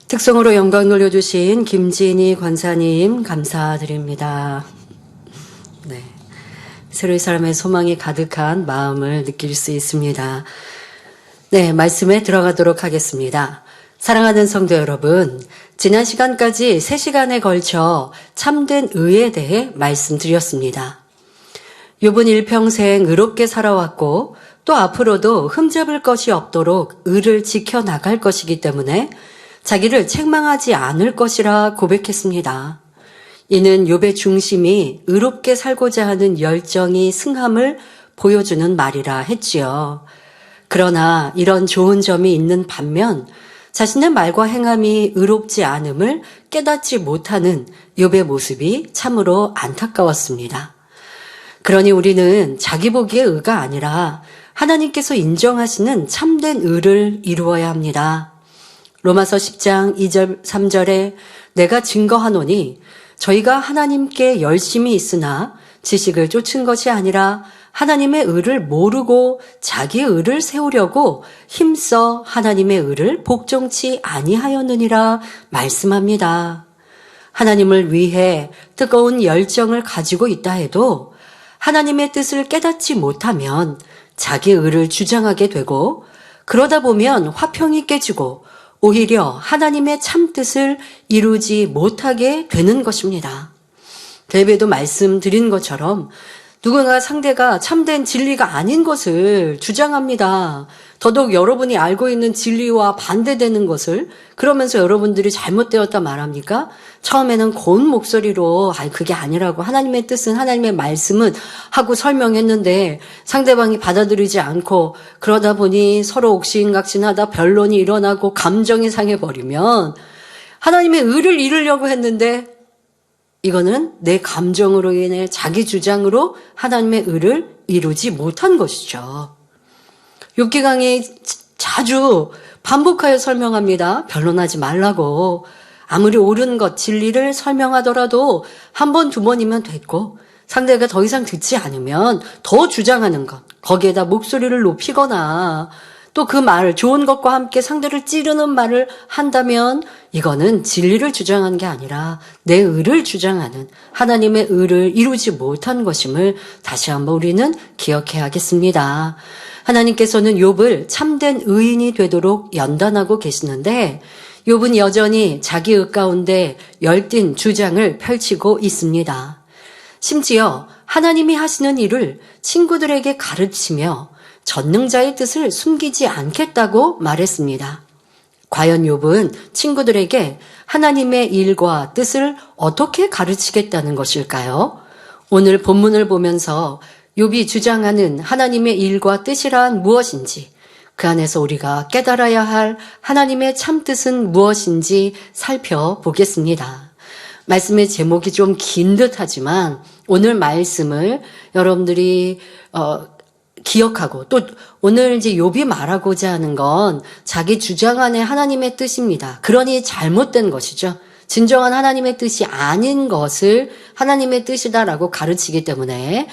특성으로 영광 돌려주신 김진희 권사님 감사드립니다. 네, 새로운 사람의 소망이 가득한 마음을 느낄 수 있습니다. 네, 말씀에 들어가도록 하겠습니다. 사랑하는 성도 여러분, 지난 시간까지 3시간에 걸쳐 참된 의에 대해 말씀드렸습니다. 욥은 일평생 의롭게 살아왔고 또 앞으로도 흠잡을 것이 없도록 의를 지켜나갈 것이기 때문에 자기를 책망하지 않을 것이라 고백했습니다. 이는 욥의 중심이 의롭게 살고자 하는 열정이 승함을 보여주는 말이라 했지요. 그러나 이런 좋은 점이 있는 반면 자신의 말과 행함이 의롭지 않음을 깨닫지 못하는 욥의 모습이 참으로 안타까웠습니다. 그러니 우리는 자기 보기의 의가 아니라 하나님께서 인정하시는 참된 의를 이루어야 합니다. 로마서 10장 2절 3절에 내가 증거하노니 저희가 하나님께 열심히 있으나 지식을 쫓은 것이 아니라 하나님의 의를 모르고 자기의 의를 세우려고 힘써 하나님의 의를 복종치 아니하였느니라 말씀합니다. 하나님을 위해 뜨거운 열정을 가지고 있다 해도 하나님의 뜻을 깨닫지 못하면 자기의 의를 주장하게 되고 그러다 보면 화평이 깨지고 오히려 하나님의 참뜻을 이루지 못하게 되는 것입니다. 대배도 말씀드린 것처럼 누군가 상대가 참된 진리가 아닌 것을 주장합니다. 더더욱 여러분이 알고 있는 진리와 반대되는 것을 그러면서 여러분들이 잘못되었다 말합니까? 처음에는 고운 목소리로 그게 아니라고 하나님의 뜻은 하나님의 말씀은 하고 설명했는데 상대방이 받아들이지 않고 그러다 보니 서로 옥신각신하다 변론이 일어나고 감정이 상해버리면 하나님의 의를 이루려고 했는데 이거는 내 감정으로 인해 자기 주장으로 하나님의 의를 이루지 못한 것이죠. 욥기 강의 자주 반복하여 설명합니다. 변론하지 말라고. 아무리 옳은 것, 진리를 설명하더라도 한 번, 두 번이면 됐고 상대가 더 이상 듣지 않으면 더 주장하는 것, 거기에다 목소리를 높이거나 또 그 말, 좋은 것과 함께 상대를 찌르는 말을 한다면 이거는 진리를 주장한 게 아니라 내 의를 주장하는 하나님의 의를 이루지 못한 것임을 다시 한번 우리는 기억해야겠습니다. 하나님께서는 욥을 참된 의인이 되도록 연단하고 계시는데 욥은 여전히 자기 의 가운데 열띤 주장을 펼치고 있습니다. 심지어 하나님이 하시는 일을 친구들에게 가르치며 전능자의 뜻을 숨기지 않겠다고 말했습니다. 과연 욥은 친구들에게 하나님의 일과 뜻을 어떻게 가르치겠다는 것일까요? 오늘 본문을 보면서 욥이 주장하는 하나님의 일과 뜻이란 무엇인지, 그 안에서 우리가 깨달아야 할 하나님의 참뜻은 무엇인지 살펴보겠습니다. 말씀의 제목이 좀 긴 듯하지만 오늘 말씀을 여러분들이 기억하고 또 오늘 이제 욥이 말하고자 하는 건 자기 주장 안에 하나님의 뜻입니다. 그러니 잘못된 것이죠. 진정한 하나님의 뜻이 아닌 것을 하나님의 뜻이다라고 가르치기 때문에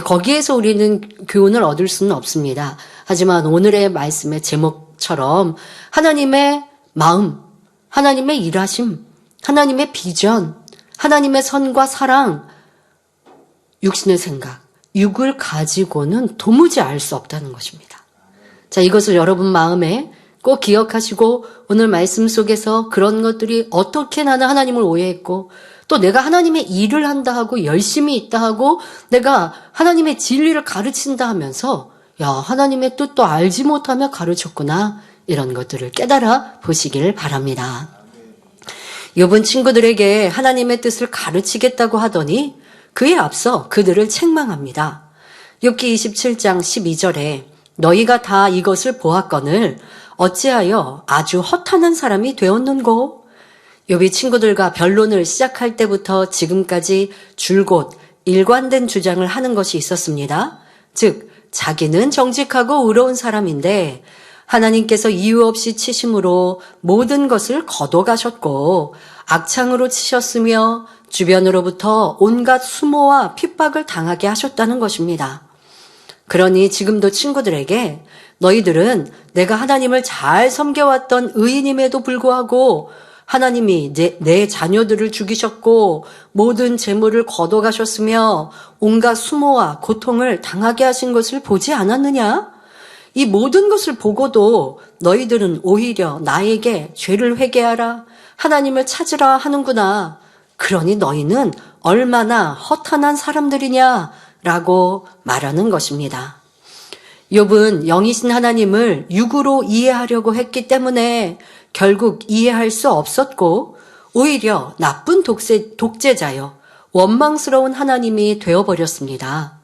거기에서 우리는 교훈을 얻을 수는 없습니다. 하지만 오늘의 말씀의 제목처럼 하나님의 마음, 하나님의 일하심, 하나님의 비전, 하나님의 선과 사랑, 육신의 생각, 육을 가지고는 도무지 알 수 없다는 것입니다. 자, 이것을 여러분 마음에 꼭 기억하시고 오늘 말씀 속에서 그런 것들이 어떻게 나는 하나님을 오해했고 또 내가 하나님의 일을 한다 하고 열심히 있다 하고 내가 하나님의 진리를 가르친다 하면서 하나님의 뜻도 알지 못하며 가르쳤구나, 이런 것들을 깨달아 보시길 바랍니다. 욥은 친구들에게 하나님의 뜻을 가르치겠다고 하더니 그에 앞서 그들을 책망합니다. 욥기 27장 12절에 너희가 다 이것을 보았거늘 어찌하여 아주 허탄한 사람이 되었는고? 욥이 친구들과 변론을 시작할 때부터 지금까지 줄곧 일관된 주장을 하는 것이 있었습니다. 즉 자기는 정직하고 의로운 사람인데 하나님께서 이유 없이 치심으로 모든 것을 거둬가셨고 악창으로 치셨으며 주변으로부터 온갖 수모와 핍박을 당하게 하셨다는 것입니다. 그러니 지금도 친구들에게 너희들은 내가 하나님을 잘 섬겨왔던 의인임에도 불구하고 하나님이 내 자녀들을 죽이셨고 모든 재물을 걷어가셨으며 온갖 수모와 고통을 당하게 하신 것을 보지 않았느냐? 이 모든 것을 보고도 너희들은 오히려 나에게 죄를 회개하라, 하나님을 찾으라 하는구나. 그러니 너희는 얼마나 허탄한 사람들이냐라고 말하는 것입니다. 욥은 영이신 하나님을 육으로 이해하려고 했기 때문에 결국 이해할 수 없었고 오히려 나쁜 독재자요, 원망스러운 하나님이 되어버렸습니다.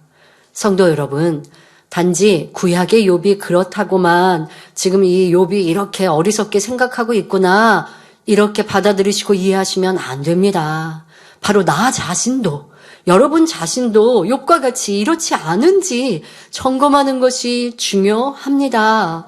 성도 여러분, 단지 구약의 욥이 그렇다고만 지금 이 욥이 이렇게 어리석게 생각하고 있구나 이렇게 받아들이시고 이해하시면 안 됩니다. 바로 나 자신도, 여러분 자신도 욥과 같이 이렇지 않은지 점검하는 것이 중요합니다.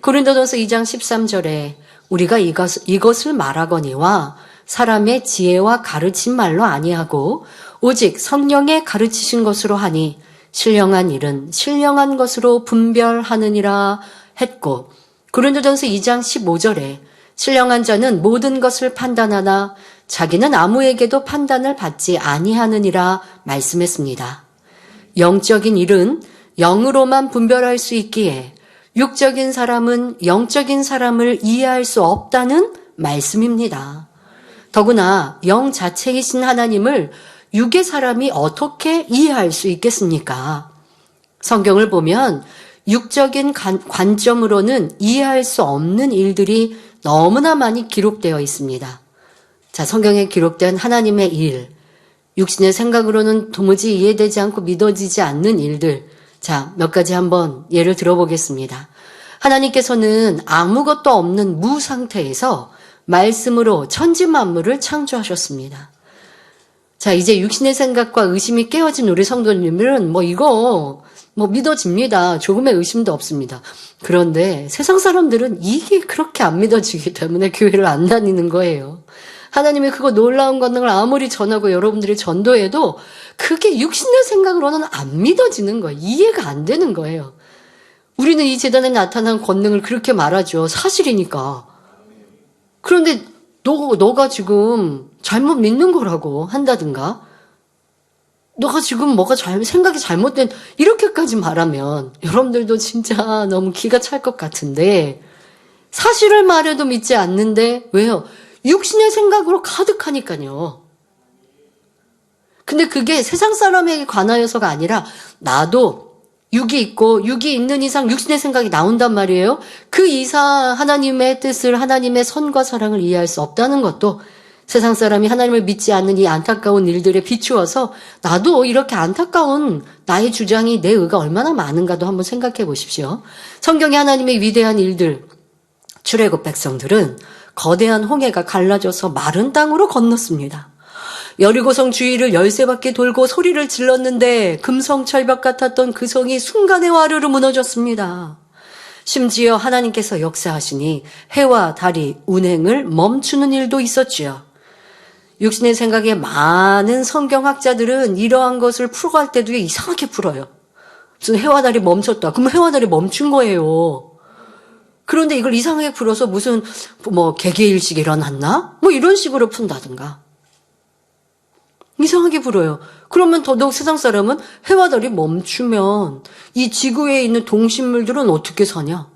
고린도전서 2장 13절에 우리가 이것을 말하거니와 사람의 지혜와 가르친 말로 아니하고 오직 성령의 가르치신 것으로 하니 신령한 일은 신령한 것으로 분별하느니라 했고, 고린도전서 2장 15절에 신령한 자는 모든 것을 판단하나 자기는 아무에게도 판단을 받지 아니하느니라 말씀했습니다. 영적인 일은 영으로만 분별할 수 있기에 육적인 사람은 영적인 사람을 이해할 수 없다는 말씀입니다. 더구나 영 자체이신 하나님을 육의 사람이 어떻게 이해할 수 있겠습니까? 성경을 보면 육적인 관점으로는 이해할 수 없는 일들이 너무나 많이 기록되어 있습니다. 자, 성경에 기록된 하나님의 일, 육신의 생각으로는 도무지 이해되지 않고 믿어지지 않는 일들, 자, 몇 가지 한번 예를 들어보겠습니다. 하나님께서는 아무것도 없는 무 상태에서 말씀으로 천지 만물을 창조하셨습니다. 자, 이제 육신의 생각과 의심이 깨어진 우리 성도님들은 이거 믿어집니다. 조금의 의심도 없습니다. 그런데 세상 사람들은 이게 그렇게 안 믿어지기 때문에 교회를 안 다니는 거예요. 하나님의 그거 놀라운 권능을 아무리 전하고 여러분들이 전도해도 그게 육신의 생각으로는 안 믿어지는 거예요. 이해가 안 되는 거예요. 우리는 이 재단에 나타난 권능을 그렇게 말하죠. 사실이니까. 그런데 너가 지금 잘못 믿는 거라고 한다든가, 너가 지금 생각이 잘못된, 이렇게까지 말하면 여러분들도 진짜 너무 기가 찰 것 같은데, 사실을 말해도 믿지 않는데, 왜요? 육신의 생각으로 가득하니까요. 근데 그게 세상 사람에게 관하여서가 아니라 나도 육이 있고 육이 있는 이상 육신의 생각이 나온단 말이에요. 그 이상 하나님의 뜻을, 하나님의 선과 사랑을 이해할 수 없다는 것도 세상 사람이 하나님을 믿지 않는 이 안타까운 일들에 비추어서 나도 이렇게 안타까운 나의 주장이, 내 의가 얼마나 많은가도 한번 생각해 보십시오. 성경의 하나님의 위대한 일들, 출애굽 백성들은 거대한 홍해가 갈라져서 마른 땅으로 건넜습니다. 여리고성 주위를 13바퀴 돌고 소리를 질렀는데 금성철벽 같았던 그 성이 순간에 와르르 무너졌습니다. 심지어 하나님께서 역사하시니 해와 달이 운행을 멈추는 일도 있었지요. 육신의 생각에 많은 성경학자들은 이러한 것을 풀어갈 때도 이상하게 풀어요. 무슨 해와 달이 멈췄다. 그럼 해와 달이 멈춘 거예요. 그런데 이걸 이상하게 풀어서 무슨 개개일식이 일어났나? 이런 식으로 푼다든가. 이상하게 풀어요. 그러면 더더욱 세상 사람은 해와 달이 멈추면 이 지구에 있는 동식물들은 어떻게 사냐?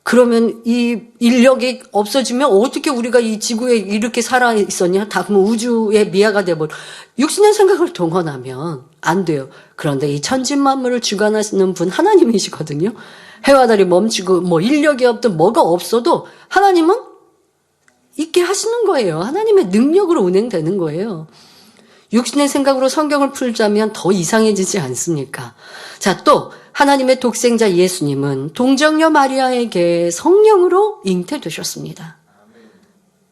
그러면 이 인력이 없어지면 어떻게 우리가 이 지구에 이렇게 살아 있었냐? 다 그러면 우주의 미아가 돼버려. 육신의 생각을 동원하면 안 돼요. 그런데 이 천지 만물을 주관하시는 분 하나님이시거든요. 해와 달이 멈추고 인력이 없든 뭐가 없어도 하나님은 있게 하시는 거예요. 하나님의 능력으로 운행되는 거예요. 육신의 생각으로 성경을 풀자면 더 이상해지지 않습니까? 자, 또 하나님의 독생자 예수님은 동정녀 마리아에게 성령으로 잉태되셨습니다.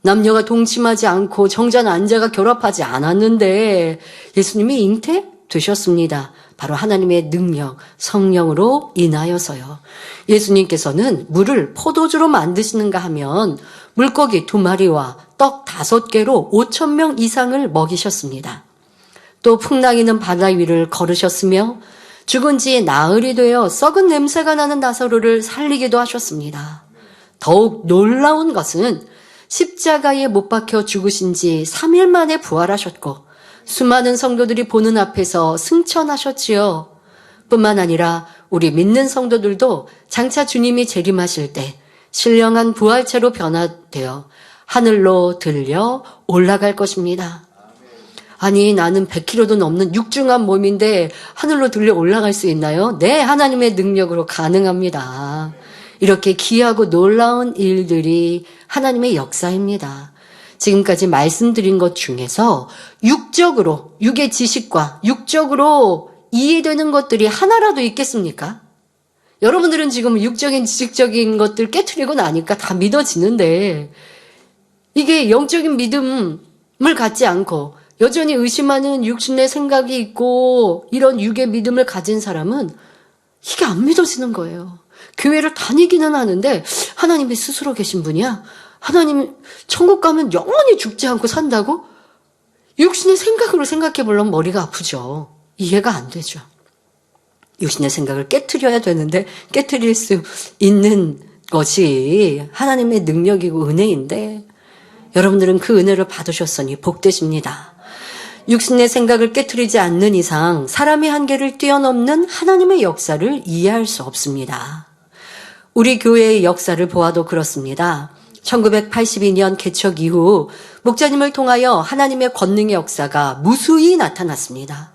남녀가 동침하지 않고 정자 난자가 결합하지 않았는데 예수님이 잉태되셨습니다. 바로 하나님의 능력, 성령으로 인하여서요. 예수님께서는 물을 포도주로 만드시는가 하면 물고기 2마리와 떡 5개로 5,000명 이상을 먹이셨습니다. 또 풍랑이는 바다 위를 걸으셨으며 죽은 지 나흘이 되어 썩은 냄새가 나는 나사로를 살리기도 하셨습니다. 더욱 놀라운 것은 십자가에 못 박혀 죽으신 지 3일 만에 부활하셨고 수많은 성도들이 보는 앞에서 승천하셨지요. 뿐만 아니라 우리 믿는 성도들도 장차 주님이 재림하실 때 신령한 부활체로 변화되어 하늘로 들려 올라갈 것입니다. 아니, 나는 100kg도 넘는 육중한 몸인데 하늘로 들려 올라갈 수 있나요? 네, 하나님의 능력으로 가능합니다. 이렇게 귀하고 놀라운 일들이 하나님의 역사입니다. 지금까지 말씀드린 것 중에서 육적으로, 육의 지식과 육적으로 이해되는 것들이 하나라도 있겠습니까? 여러분들은 지금 육적인 지식적인 것들 깨트리고 나니까 다 믿어지는데 이게 영적인 믿음을 갖지 않고 여전히 의심하는 육신의 생각이 있고 이런 육의 믿음을 가진 사람은 이게 안 믿어지는 거예요. 교회를 다니기는 하는데 하나님이 스스로 계신 분이야? 하나님 천국 가면 영원히 죽지 않고 산다고? 육신의 생각으로 생각해 보려면 머리가 아프죠. 이해가 안 되죠. 육신의 생각을 깨트려야 되는데 깨트릴 수 있는 것이 하나님의 능력이고 은혜인데 여러분들은 그 은혜를 받으셨으니 복되십니다. 육신의 생각을 깨트리지 않는 이상 사람의 한계를 뛰어넘는 하나님의 역사를 이해할 수 없습니다. 우리 교회의 역사를 보아도 그렇습니다. 1982년 개척 이후 목자님을 통하여 하나님의 권능의 역사가 무수히 나타났습니다.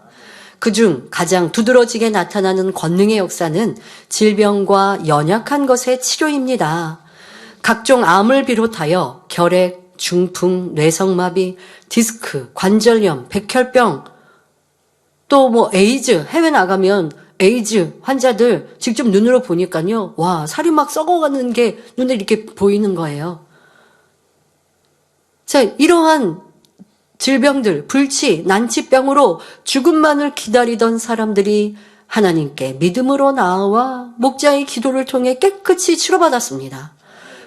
그중 가장 두드러지게 나타나는 권능의 역사는 질병과 연약한 것의 치료입니다. 각종 암을 비롯하여 결핵, 중풍, 뇌성마비, 디스크, 관절염, 백혈병, 또 에이즈, 해외 나가면 에이즈 환자들 직접 눈으로 보니까요. 와, 살이 막 썩어가는 게 눈에 이렇게 보이는 거예요. 자, 이러한 질병들, 불치, 난치병으로 죽음만을 기다리던 사람들이 하나님께 믿음으로 나아와 목자의 기도를 통해 깨끗이 치료받았습니다.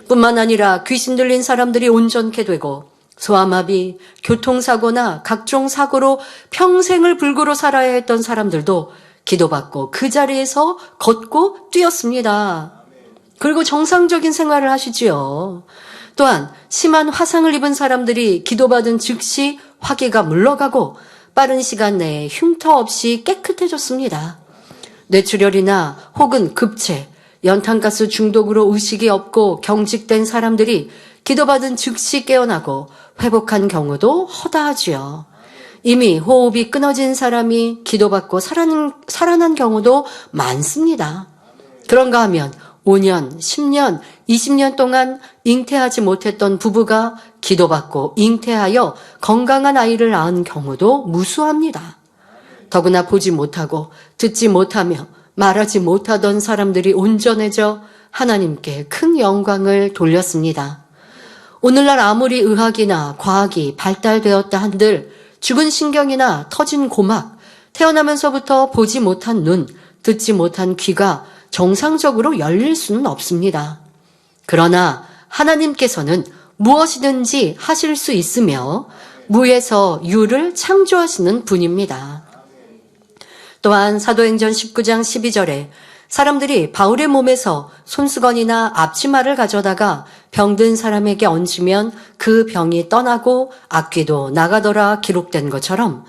뿐만 아니라 귀신 들린 사람들이 온전케 되고 소아마비, 교통사고나 각종 사고로 평생을 불구로 살아야 했던 사람들도 기도받고 그 자리에서 걷고 뛰었습니다. 그리고 정상적인 생활을 하시지요. 또한 심한 화상을 입은 사람들이 기도받은 즉시 화기가 물러가고 빠른 시간 내에 흉터 없이 깨끗해졌습니다. 뇌출혈이나 혹은 급체, 연탄가스 중독으로 의식이 없고 경직된 사람들이 기도받은 즉시 깨어나고 회복한 경우도 허다하지요. 이미 호흡이 끊어진 사람이 기도받고 살아난 경우도 많습니다. 그런가 하면 5년, 10년, 20년 동안 잉태하지 못했던 부부가 기도받고 잉태하여 건강한 아이를 낳은 경우도 무수합니다. 더구나 보지 못하고 듣지 못하며 말하지 못하던 사람들이 온전해져 하나님께 큰 영광을 돌렸습니다. 오늘날 아무리 의학이나 과학이 발달되었다 한들 죽은 신경이나 터진 고막, 태어나면서부터 보지 못한 눈, 듣지 못한 귀가 정상적으로 열릴 수는 없습니다. 그러나 하나님께서는 무엇이든지 하실 수 있으며 무에서 유를 창조하시는 분입니다. 또한 사도행전 19장 12절에 사람들이 바울의 몸에서 손수건이나 앞치마를 가져다가 병든 사람에게 얹으면 그 병이 떠나고 악귀도 나가더라 기록된 것처럼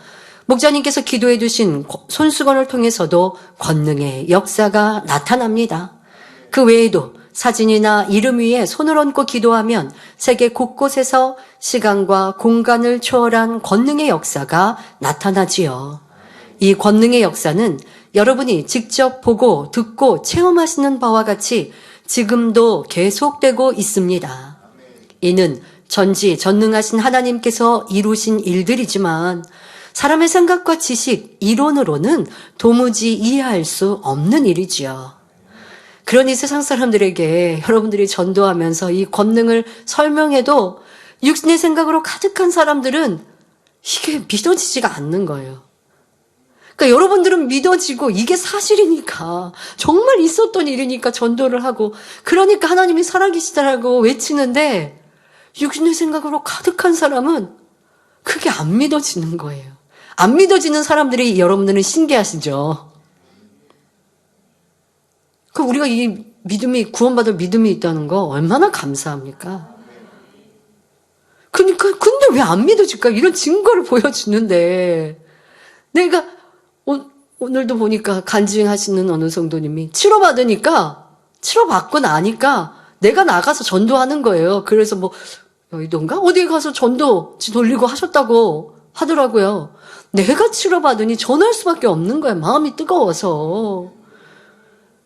목자님께서 기도해 두신 손수건을 통해서도 권능의 역사가 나타납니다. 그 외에도 사진이나 이름 위에 손을 얹고 기도하면 세계 곳곳에서 시간과 공간을 초월한 권능의 역사가 나타나지요. 이 권능의 역사는 여러분이 직접 보고 듣고 체험하시는 바와 같이 지금도 계속되고 있습니다. 이는 전지전능하신 하나님께서 이루신 일들이지만 사람의 생각과 지식, 이론으로는 도무지 이해할 수 없는 일이지요. 그러니 세상 사람들에게 여러분들이 전도하면서 이 권능을 설명해도 육신의 생각으로 가득한 사람들은 이게 믿어지지가 않는 거예요. 그러니까 여러분들은 믿어지고 이게 사실이니까 정말 있었던 일이니까 전도를 하고 그러니까 하나님이 살아계시다라고 외치는데 육신의 생각으로 가득한 사람은 그게 안 믿어지는 거예요. 안 믿어지는 사람들이 여러분들은 신기하시죠? 그 우리가 이 믿음이 구원받을 믿음이 있다는 거 얼마나 감사합니까? 왜 안 믿어질까? 이런 증거를 보여주는데 내가 오늘도 보니까 간증 하시는 어느 성도님이 치료받고 나니까 내가 나가서 전도하는 거예요. 그래서 뭐 여의도인가? 어디 가서 전도 돌리고 하셨다고 하더라고요. 내가 치료받으니 전할 수밖에 없는 거야. 마음이 뜨거워서.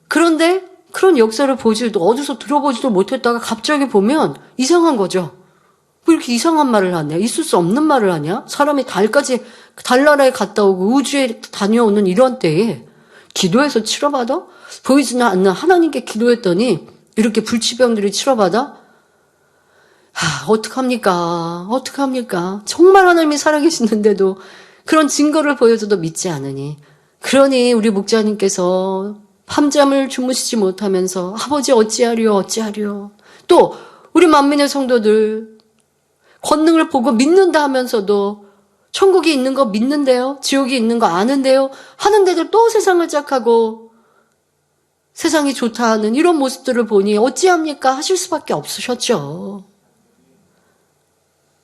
그런데 그런 역사를 보지도 어디서 들어보지도 못했다가 갑자기 보면 이상한 거죠. 왜 이렇게 이상한 말을 하냐? 있을 수 없는 말을 하냐? 사람이 달나라에 갔다 오고 우주에 다녀오는 이런 때에 기도해서 치료받아? 보이지는 않는 하나님께 기도했더니 이렇게 불치병들이 치료받아? 어떡합니까? 정말 하나님이 살아계시는데도 그런 증거를 보여줘도 믿지 않으니. 그러니 우리 목자님께서 밤잠을 주무시지 못하면서 아버지 어찌하리요. 또 우리 만민의 성도들 권능을 보고 믿는다 하면서도 천국이 있는 거 믿는데요. 지옥이 있는 거 아는데요. 하는데도 또 세상을 짝하고 세상이 좋다 하는 이런 모습들을 보니 어찌합니까? 하실 수밖에 없으셨죠.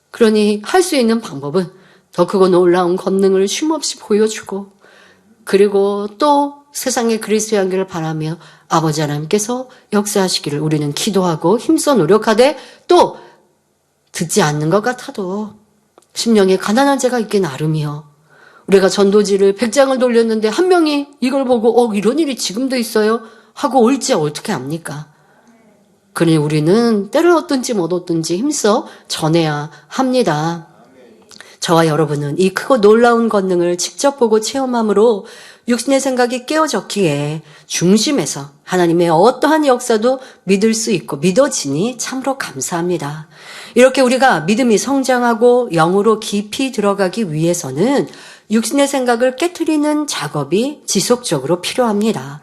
그러니 할 수 있는 방법은 더 크고 놀라운 권능을 쉼없이 보여주고 그리고 또 세상의 그리스도의 향기를 바라며 아버지 하나님께서 역사하시기를 우리는 기도하고 힘써 노력하되 또 듣지 않는 것 같아도 심령에 가난한 자가 있기 나름이요. 우리가 전도지를 100장을 돌렸는데 한 명이 이걸 보고 이런 일이 지금도 있어요 하고 올지 어떻게 압니까? 그러니 우리는 때를 얻든지 못 얻든지 힘써 전해야 합니다. 저와 여러분은 이 크고 놀라운 권능을 직접 보고 체험함으로 육신의 생각이 깨어졌기에 중심에서 하나님의 어떠한 역사도 믿을 수 있고 믿어지니 참으로 감사합니다. 이렇게 우리가 믿음이 성장하고 영으로 깊이 들어가기 위해서는 육신의 생각을 깨트리는 작업이 지속적으로 필요합니다.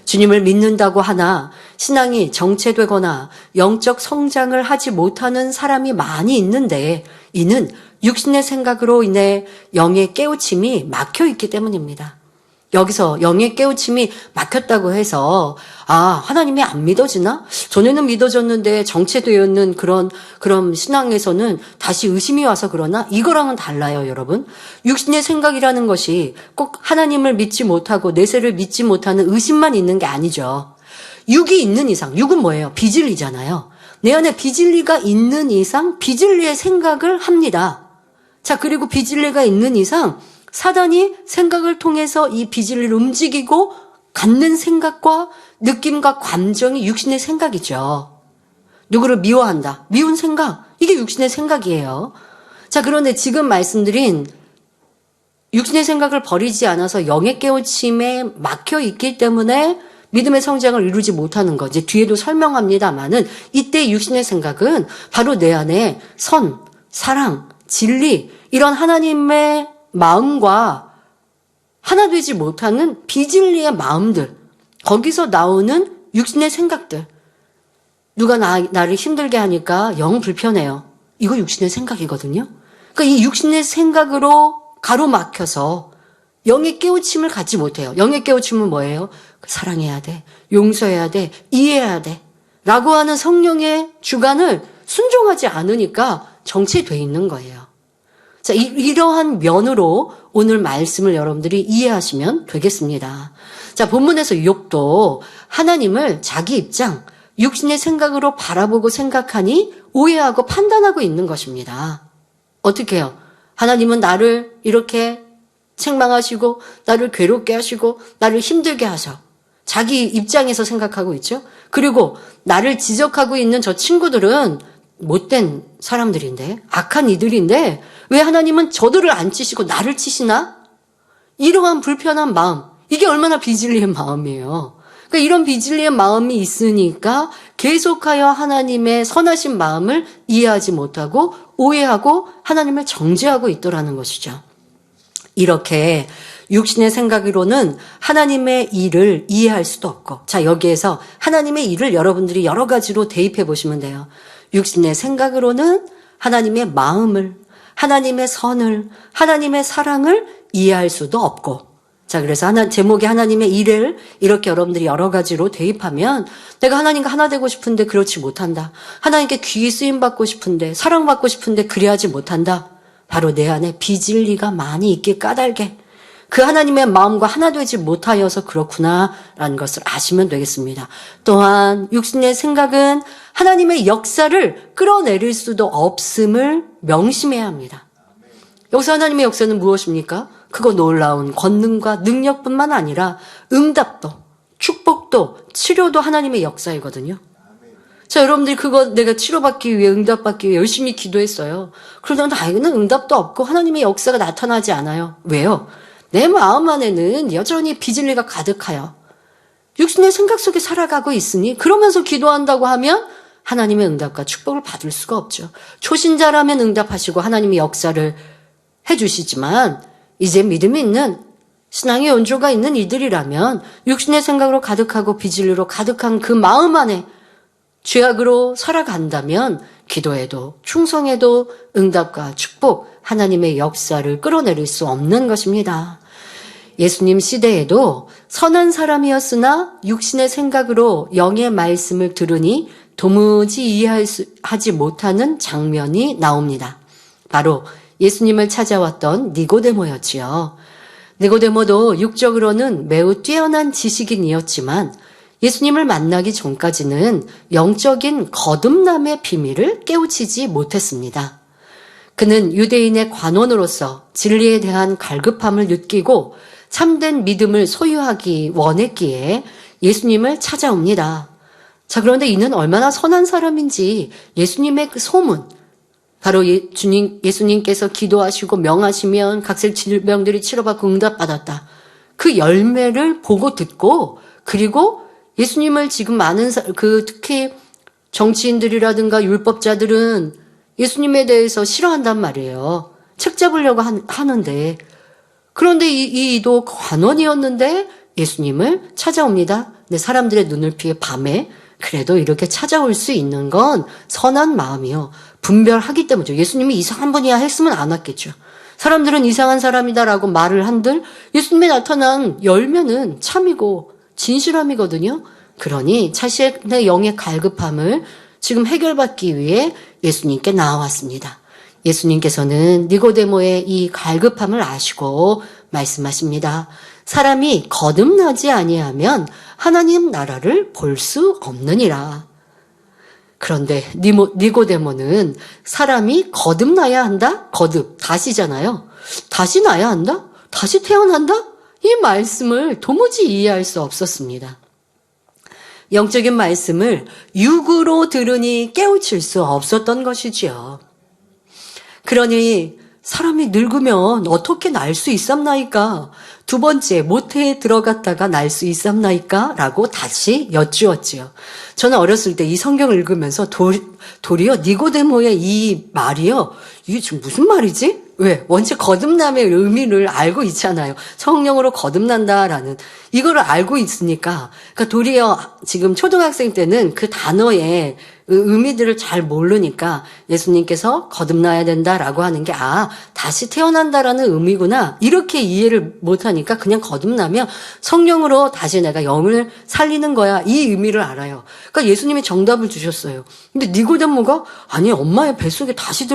주님을 믿는다고 하나 신앙이 정체되거나 영적 성장을 하지 못하는 사람이 많이 있는데 이는 육신의 생각으로 인해 영의 깨우침이 막혀 있기 때문입니다. 여기서 영의 깨우침이 막혔다고 해서 하나님이 안 믿어지나? 전에는 믿어졌는데 정체되어 있는 그런 신앙에서는 다시 의심이 와서 그러나? 이거랑은 달라요, 여러분. 육신의 생각이라는 것이 꼭 하나님을 믿지 못하고 내세를 믿지 못하는 의심만 있는 게 아니죠. 육이 있는 이상, 육은 뭐예요? 비진리잖아요. 내 안에 비진리가 있는 이상 비진리의 생각을 합니다. 자, 그리고 비진리가 있는 이상 사단이 생각을 통해서 이 비진리를 움직이고 갖는 생각과 느낌과 감정이 육신의 생각이죠. 누구를 미워한다. 미운 생각. 이게 육신의 생각이에요. 자, 그런데 지금 말씀드린 육신의 생각을 버리지 않아서 영의 깨우침에 막혀 있기 때문에 믿음의 성장을 이루지 못하는 거. 이제 뒤에도 설명합니다만은 이때 육신의 생각은 바로 내 안에 선, 사랑, 진리 이런 하나님의 마음과 하나 되지 못하는 비진리의 마음들, 거기서 나오는 육신의 생각들. 누가 나를 힘들게 하니까 영 불편해요. 이거 육신의 생각이거든요. 그러니까 이 육신의 생각으로 가로막혀서 영의 깨우침을 갖지 못해요. 영의 깨우침은 뭐예요? 사랑해야 돼, 용서해야 돼, 이해해야 돼 라고 하는 성령의 주관을 순종하지 않으니까 정체돼 있는 거예요. 자, 이러한 면으로 오늘 말씀을 여러분들이 이해하시면 되겠습니다. 자, 본문에서 욥도 하나님을 자기 입장, 육신의 생각으로 바라보고 생각하니 오해하고 판단하고 있는 것입니다. 어떻게 해요? 하나님은 나를 이렇게 책망하시고 나를 괴롭게 하시고 나를 힘들게 하셔. 자기 입장에서 생각하고 있죠. 그리고 나를 지적하고 있는 저 친구들은 못된 사람들인데, 악한 이들인데 왜 하나님은 저들을 안 치시고 나를 치시나? 이러한 불편한 마음, 이게 얼마나 비진리의 마음이에요. 그러니까 이런 비진리의 마음이 있으니까 계속하여 하나님의 선하신 마음을 이해하지 못하고 오해하고 하나님을 정죄하고 있더라는 것이죠. 이렇게 육신의 생각으로는 하나님의 일을 이해할 수도 없고, 자, 여기에서 하나님의 일을 여러분들이 여러 가지로 대입해 보시면 돼요. 육신의 생각으로는 하나님의 마음을, 하나님의 선을, 하나님의 사랑을 이해할 수도 없고, 자, 그래서 제목이 하나님의 일을 이렇게 여러분들이 여러 가지로 대입하면 내가 하나님과 하나 되고 싶은데 그렇지 못한다. 하나님께 귀히 쓰임받고 싶은데 사랑받고 싶은데 그리하지 못한다. 바로 내 안에 비진리가 많이 있길 까닭에 그 하나님의 마음과 하나 되지 못하여서 그렇구나라는 것을 아시면 되겠습니다. 또한 육신의 생각은 하나님의 역사를 끌어내릴 수도 없음을 명심해야 합니다. 여기서 하나님의 역사는 무엇입니까? 그거 놀라운 권능과 능력뿐만 아니라 응답도, 축복도, 치료도 하나님의 역사이거든요. 자, 여러분들이 그거 내가 치료받기 위해 응답받기 위해 열심히 기도했어요. 그러다 나에게는 응답도 없고 하나님의 역사가 나타나지 않아요. 왜요? 내 마음 안에는 여전히 비진리가 가득하여 육신의 생각 속에 살아가고 있으니 그러면서 기도한다고 하면 하나님의 응답과 축복을 받을 수가 없죠. 초신자라면 응답하시고 하나님의 역사를 해주시지만 이제 믿음이 있는 신앙의 연조가 있는 이들이라면 육신의 생각으로 가득하고 비진리로 가득한 그 마음 안에 죄악으로 살아간다면 기도해도 충성해도 응답과 축복, 하나님의 역사를 끌어내릴 수 없는 것입니다. 예수님 시대에도 선한 사람이었으나 육신의 생각으로 영의 말씀을 들으니 도무지 이해하지 못하는 장면이 나옵니다. 바로 예수님을 찾아왔던 니고데모였지요. 니고데모도 육적으로는 매우 뛰어난 지식인이었지만 예수님을 만나기 전까지는 영적인 거듭남의 비밀을 깨우치지 못했습니다. 그는 유대인의 관원으로서 진리에 대한 갈급함을 느끼고 참된 믿음을 소유하기 원했기에 예수님을 찾아옵니다. 자, 그런데 이는 얼마나 선한 사람인지 예수님의 그 소문, 바로 예수님께서 기도하시고 명하시면 각색 질병들이 치료받고 응답받았다. 그 열매를 보고 듣고 그리고 예수님을 지금 많은 특히 정치인들이라든가 율법자들은 예수님에 대해서 싫어한단 말이에요. 책 잡으려고 하는데 그런데 이도 관원이었는데 예수님을 찾아옵니다. 근데 사람들의 눈을 피해 밤에 그래도 이렇게 찾아올 수 있는 건 선한 마음이요. 분별하기 때문이죠. 예수님이 이상한 분이야 했으면 안 왔겠죠. 사람들은 이상한 사람이다라고 말을 한들 예수님이 나타난 열매는 참이고 진실함이거든요. 그러니 자신의 영의 갈급함을 지금 해결받기 위해 예수님께 나와왔습니다. 예수님께서는 니고데모의 이 갈급함을 아시고 말씀하십니다. 사람이 거듭나지 아니하면 하나님 나라를 볼 수 없느니라. 그런데 니고데모는 사람이 거듭나야 한다? 거듭, 다시잖아요. 다시 나야 한다? 다시 태어난다? 이 말씀을 도무지 이해할 수 없었습니다. 영적인 말씀을 육으로 들으니 깨우칠 수 없었던 것이지요. 그러니 사람이 늙으면 어떻게 날 수 있삼나이까? 두 번째, 모태에 들어갔다가 날 수 있삼나이까? 라고 다시 여쭈었지요. 저는 어렸을 때 이 성경을 읽으면서 도리어 니고데모의 이 말이요. 이게 지금 무슨 말이지? 왜? 원체 거듭남의 의미를 알고 있잖아요. 성령으로 거듭난다라는 이거를 알고 있으니까 그러니까 도리어 지금 초등학생 때는 그 단어의 의미들을 잘 모르니까 예수님께서 거듭나야 된다라고 하는 게 다시 태어난다라는 의미구나 이렇게 이해를 못하니까 그냥 거듭나면 성령으로 다시 내가 영을 살리는 거야 이 의미를 알아요. 그러니까 예수님이 정답을 주셨어요. 근데 니고데모가 아니 엄마의 뱃속에 다시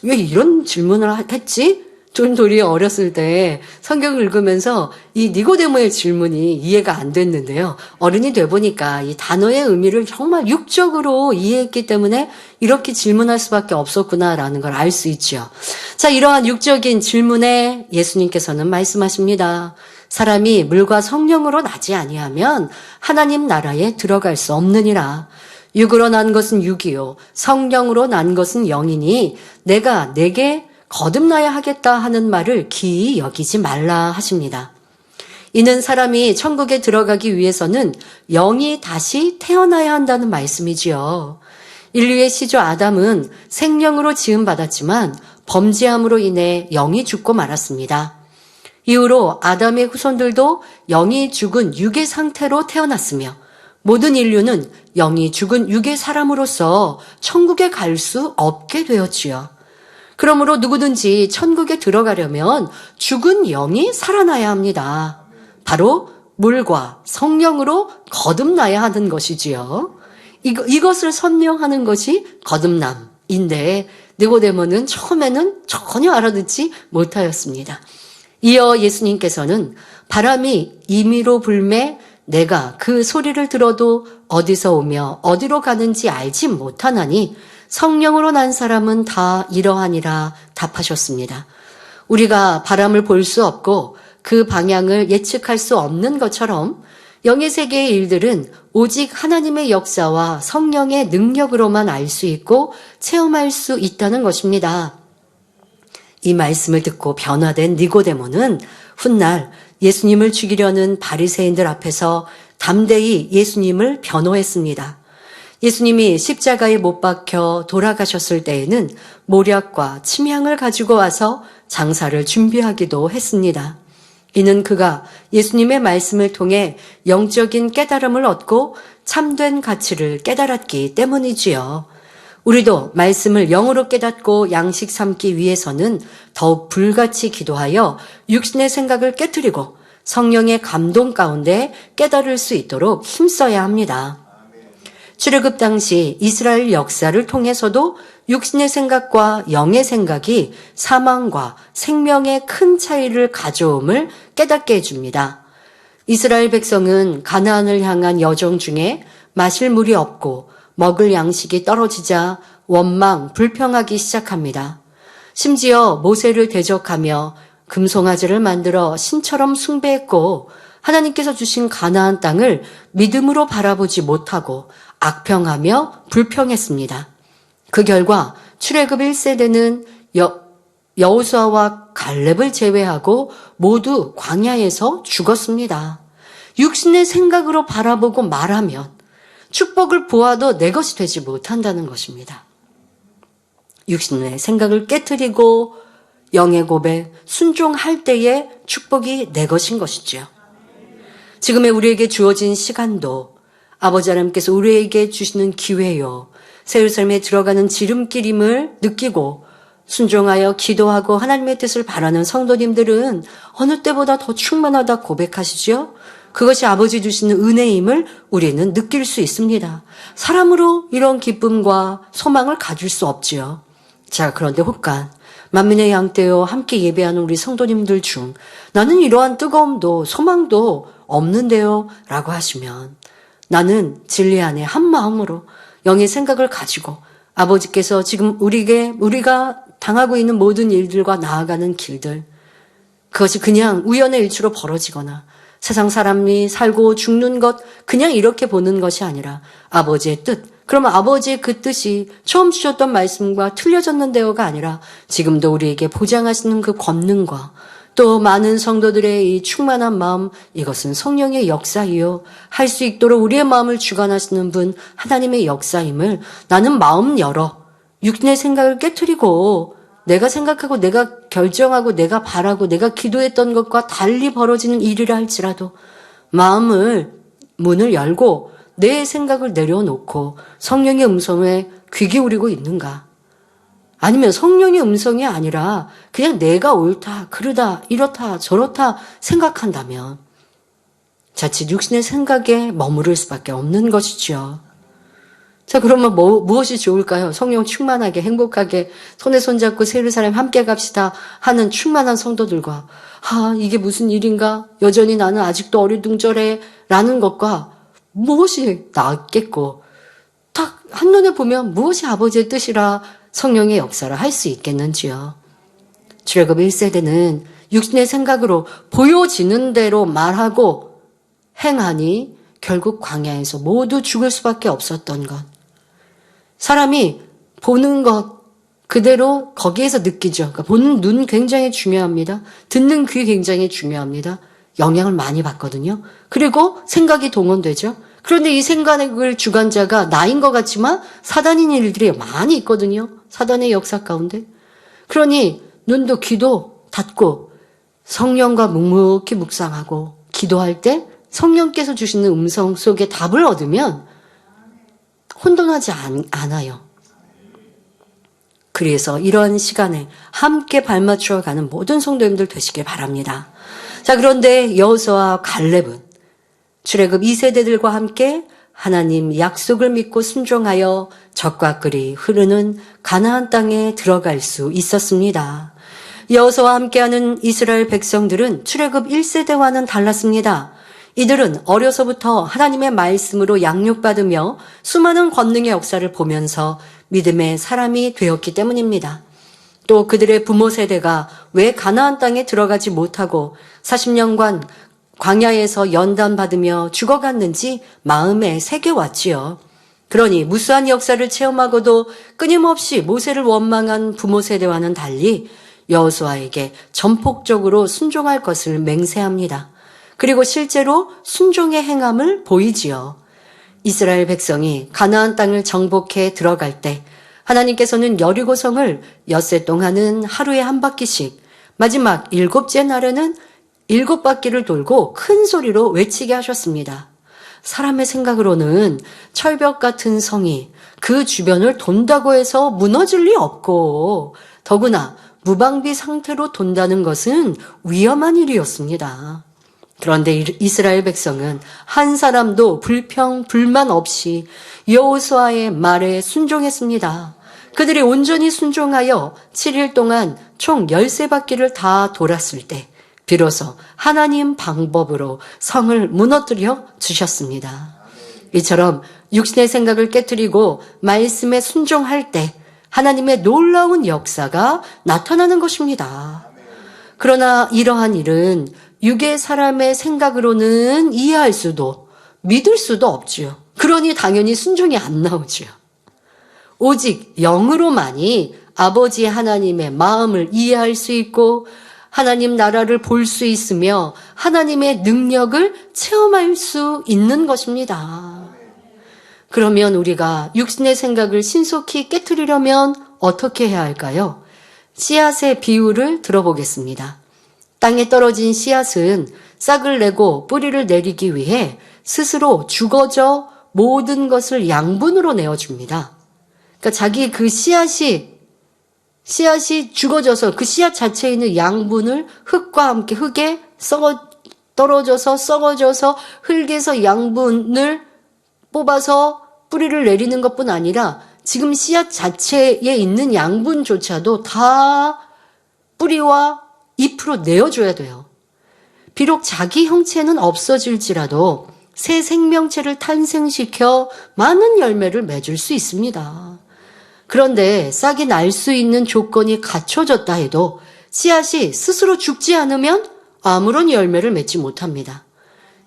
왜 이런 질문을 했지? 전 도리어 어렸을 때 성경을 읽으면서 이 니고데모의 질문이 이해가 안 됐는데요. 어른이 돼 보니까 이 단어의 의미를 정말 육적으로 이해했기 때문에 이렇게 질문할 수밖에 없었구나라는 걸 알 수 있죠. 자, 이러한 육적인 질문에 예수님께서는 말씀하십니다. 사람이 물과 성령으로 나지 아니하면 하나님 나라에 들어갈 수 없느니라. 육으로 난 것은 육이요 성령으로 난 것은 영이니 내가 내게 거듭나야 하겠다 하는 말을 기이 여기지 말라 하십니다. 이는 사람이 천국에 들어가기 위해서는 영이 다시 태어나야 한다는 말씀이지요. 인류의 시조 아담은 생명으로 지음받았지만 범죄함으로 인해 영이 죽고 말았습니다. 이후로 아담의 후손들도 영이 죽은 육의 상태로 태어났으며 모든 인류는 영이 죽은 육의 사람으로서 천국에 갈 수 없게 되었지요. 그러므로 누구든지 천국에 들어가려면 죽은 영이 살아나야 합니다. 바로 물과 성령으로 거듭나야 하는 것이지요. 이것을 설명하는 것이 거듭남인데 니고데모는 처음에는 전혀 알아듣지 못하였습니다. 이어 예수님께서는 바람이 임의로 불매 내가 그 소리를 들어도 어디서 오며 어디로 가는지 알지 못하나니 성령으로 난 사람은 다 이러하니라 답하셨습니다. 우리가 바람을 볼 수 없고 그 방향을 예측할 수 없는 것처럼 영의 세계의 일들은 오직 하나님의 역사와 성령의 능력으로만 알 수 있고 체험할 수 있다는 것입니다. 이 말씀을 듣고 변화된 니고데모는 훗날 예수님을 죽이려는 바리새인들 앞에서 담대히 예수님을 변호했습니다. 예수님이 십자가에 못 박혀 돌아가셨을 때에는 모략과 침향을 가지고 와서 장사를 준비하기도 했습니다. 이는 그가 예수님의 말씀을 통해 영적인 깨달음을 얻고 참된 가치를 깨달았기 때문이지요. 우리도 말씀을 영으로 깨닫고 양식 삼기 위해서는 더욱 불같이 기도하여 육신의 생각을 깨트리고 성령의 감동 가운데 깨달을 수 있도록 힘써야 합니다. 출애굽 당시 이스라엘 역사를 통해서도 육신의 생각과 영의 생각이 사망과 생명의 큰 차이를 가져옴을 깨닫게 해줍니다. 이스라엘 백성은 가나안을 향한 여정 중에 마실 물이 없고 먹을 양식이 떨어지자 원망, 불평하기 시작합니다. 심지어 모세를 대적하며 금송아지를 만들어 신처럼 숭배했고 하나님께서 주신 가나안 땅을 믿음으로 바라보지 못하고 악평하며 불평했습니다. 그 결과 출애굽 1세대는 여호수아와 갈렙을 제외하고 모두 광야에서 죽었습니다. 육신의 생각으로 바라보고 말하면 축복을 보아도 내 것이 되지 못한다는 것입니다. 육신의 생각을 깨트리고 영의 고백, 순종할 때에 축복이 내 것인 것이지요. 지금의 우리에게 주어진 시간도 아버지 하나님께서 우리에게 주시는 기회요. 새 예루살렘에 들어가는 지름길임을 느끼고 순종하여 기도하고 하나님의 뜻을 바라는 성도님들은 어느 때보다 더 충만하다 고백하시죠. 그것이 아버지 주시는 은혜임을 우리는 느낄 수 있습니다. 사람으로 이런 기쁨과 소망을 가질 수 없지요. 자, 그런데 혹간 만민의 양떼여 함께 예배하는 우리 성도님들 중 나는 이러한 뜨거움도 소망도 없는데요 라고 하시면 나는 진리 안에 한 마음으로 영의 생각을 가지고 아버지께서 지금 우리가 당하고 있는 모든 일들과 나아가는 길들, 그것이 그냥 우연의 일치로 벌어지거나 세상 사람이 살고 죽는 것 그냥 이렇게 보는 것이 아니라 아버지의 뜻, 그러면 아버지의 그 뜻이 처음 주셨던 말씀과 틀려졌는데요가 아니라 지금도 우리에게 보장하시는 그 권능과 또 많은 성도들의 이 충만한 마음, 이것은 성령의 역사이요. 할 수 있도록 우리의 마음을 주관하시는 분 하나님의 역사임을 나는 마음 열어 육신의 생각을 깨트리고 내가 생각하고 내가 결정하고 내가 바라고 내가 기도했던 것과 달리 벌어지는 일이라 할지라도 문을 열고 내 생각을 내려놓고 성령의 음성에 귀 기울이고 있는가? 아니면 성령의 음성이 아니라 그냥 내가 옳다, 그러다, 이렇다, 저렇다 생각한다면 자칫 육신의 생각에 머무를 수밖에 없는 것이죠. 자, 그러면 무엇이 좋을까요? 성령 충만하게 행복하게 손에 손잡고 새 예루살렘 함께 갑시다 하는 충만한 성도들과 이게 무슨 일인가? 여전히 나는 아직도 어리둥절해 라는 것과 무엇이 낫겠고 딱 한눈에 보면 무엇이 아버지의 뜻이라 성령의 역사를 할 수 있겠는지요. 출애굽 1세대는 육신의 생각으로 보여지는 대로 말하고 행하니 결국 광야에서 모두 죽을 수밖에 없었던 것. 사람이 보는 것 그대로 거기에서 느끼죠. 그러니까 보는 눈 굉장히 중요합니다. 듣는 귀 굉장히 중요합니다. 영향을 많이 받거든요. 그리고 생각이 동원되죠. 그런데 이 생각을 주관자가 나인 것 같지만 사단인 일들이 많이 있거든요. 사단의 역사 가운데. 그러니 눈도 귀도 닫고 성령과 묵묵히 묵상하고 기도할 때 성령께서 주시는 음성 속에 답을 얻으면 혼돈하지 않아요. 그래서 이런 시간에 함께 발맞추어 가는 모든 성도님들 되시길 바랍니다. 자, 그런데 여호수아와 갈렙은 출애굽 2세대들과 함께 하나님 약속을 믿고 순종하여 적과 꿀이 흐르는 가나안 땅에 들어갈 수 있었습니다. 여호수아와 함께하는 이스라엘 백성들은 출애굽 1세대와는 달랐습니다. 이들은 어려서부터 하나님의 말씀으로 양육받으며 수많은 권능의 역사를 보면서 믿음의 사람이 되었기 때문입니다. 또 그들의 부모 세대가 왜 가나안 땅에 들어가지 못하고 40년간 광야에서 연단받으며 죽어갔는지 마음에 새겨왔지요. 그러니 무수한 역사를 체험하고도 끊임없이 모세를 원망한 부모 세대와는 달리 여호수아에게 전폭적으로 순종할 것을 맹세합니다. 그리고 실제로 순종의 행함을 보이지요. 이스라엘 백성이 가나안 땅을 정복해 들어갈 때 하나님께서는 여리고성을 엿새 동안은 하루에 한 바퀴씩, 마지막 7째 날에는 7바퀴를 돌고 큰 소리로 외치게 하셨습니다. 사람의 생각으로는 철벽 같은 성이 그 주변을 돈다고 해서 무너질 리 없고, 더구나 무방비 상태로 돈다는 것은 위험한 일이었습니다. 그런데 이스라엘 백성은 한 사람도 불평, 불만 없이 여호수아의 말에 순종했습니다. 그들이 온전히 순종하여 7일 동안 총 13바퀴를 다 돌았을 때 비로소 하나님 방법으로 성을 무너뜨려 주셨습니다. 이처럼 육신의 생각을 깨뜨리고 말씀에 순종할 때 하나님의 놀라운 역사가 나타나는 것입니다. 그러나 이러한 일은 육의 사람의 생각으로는 이해할 수도 믿을 수도 없지요. 그러니 당연히 순종이 안 나오지요. 오직 영으로만이 아버지 하나님의 마음을 이해할 수 있고 하나님 나라를 볼 수 있으며 하나님의 능력을 체험할 수 있는 것입니다. 그러면 우리가 육신의 생각을 신속히 깨트리려면 어떻게 해야 할까요? 씨앗의 비유를 들어보겠습니다. 땅에 떨어진 씨앗은 싹을 내고 뿌리를 내리기 위해 스스로 죽어져 모든 것을 양분으로 내어줍니다. 그러니까 자기 그 씨앗이 죽어져서 그 씨앗 자체에 있는 양분을 흙과 함께 흙에 떨어져서 썩어져서 흙에서 양분을 뽑아서 뿌리를 내리는 것뿐 아니라 지금 씨앗 자체에 있는 양분조차도 다 뿌리와 잎으로 내어줘야 돼요. 비록 자기 형체는 없어질지라도 새 생명체를 탄생시켜 많은 열매를 맺을 수 있습니다. 그런데 싹이 날 수 있는 조건이 갖춰졌다 해도 씨앗이 스스로 죽지 않으면 아무런 열매를 맺지 못합니다.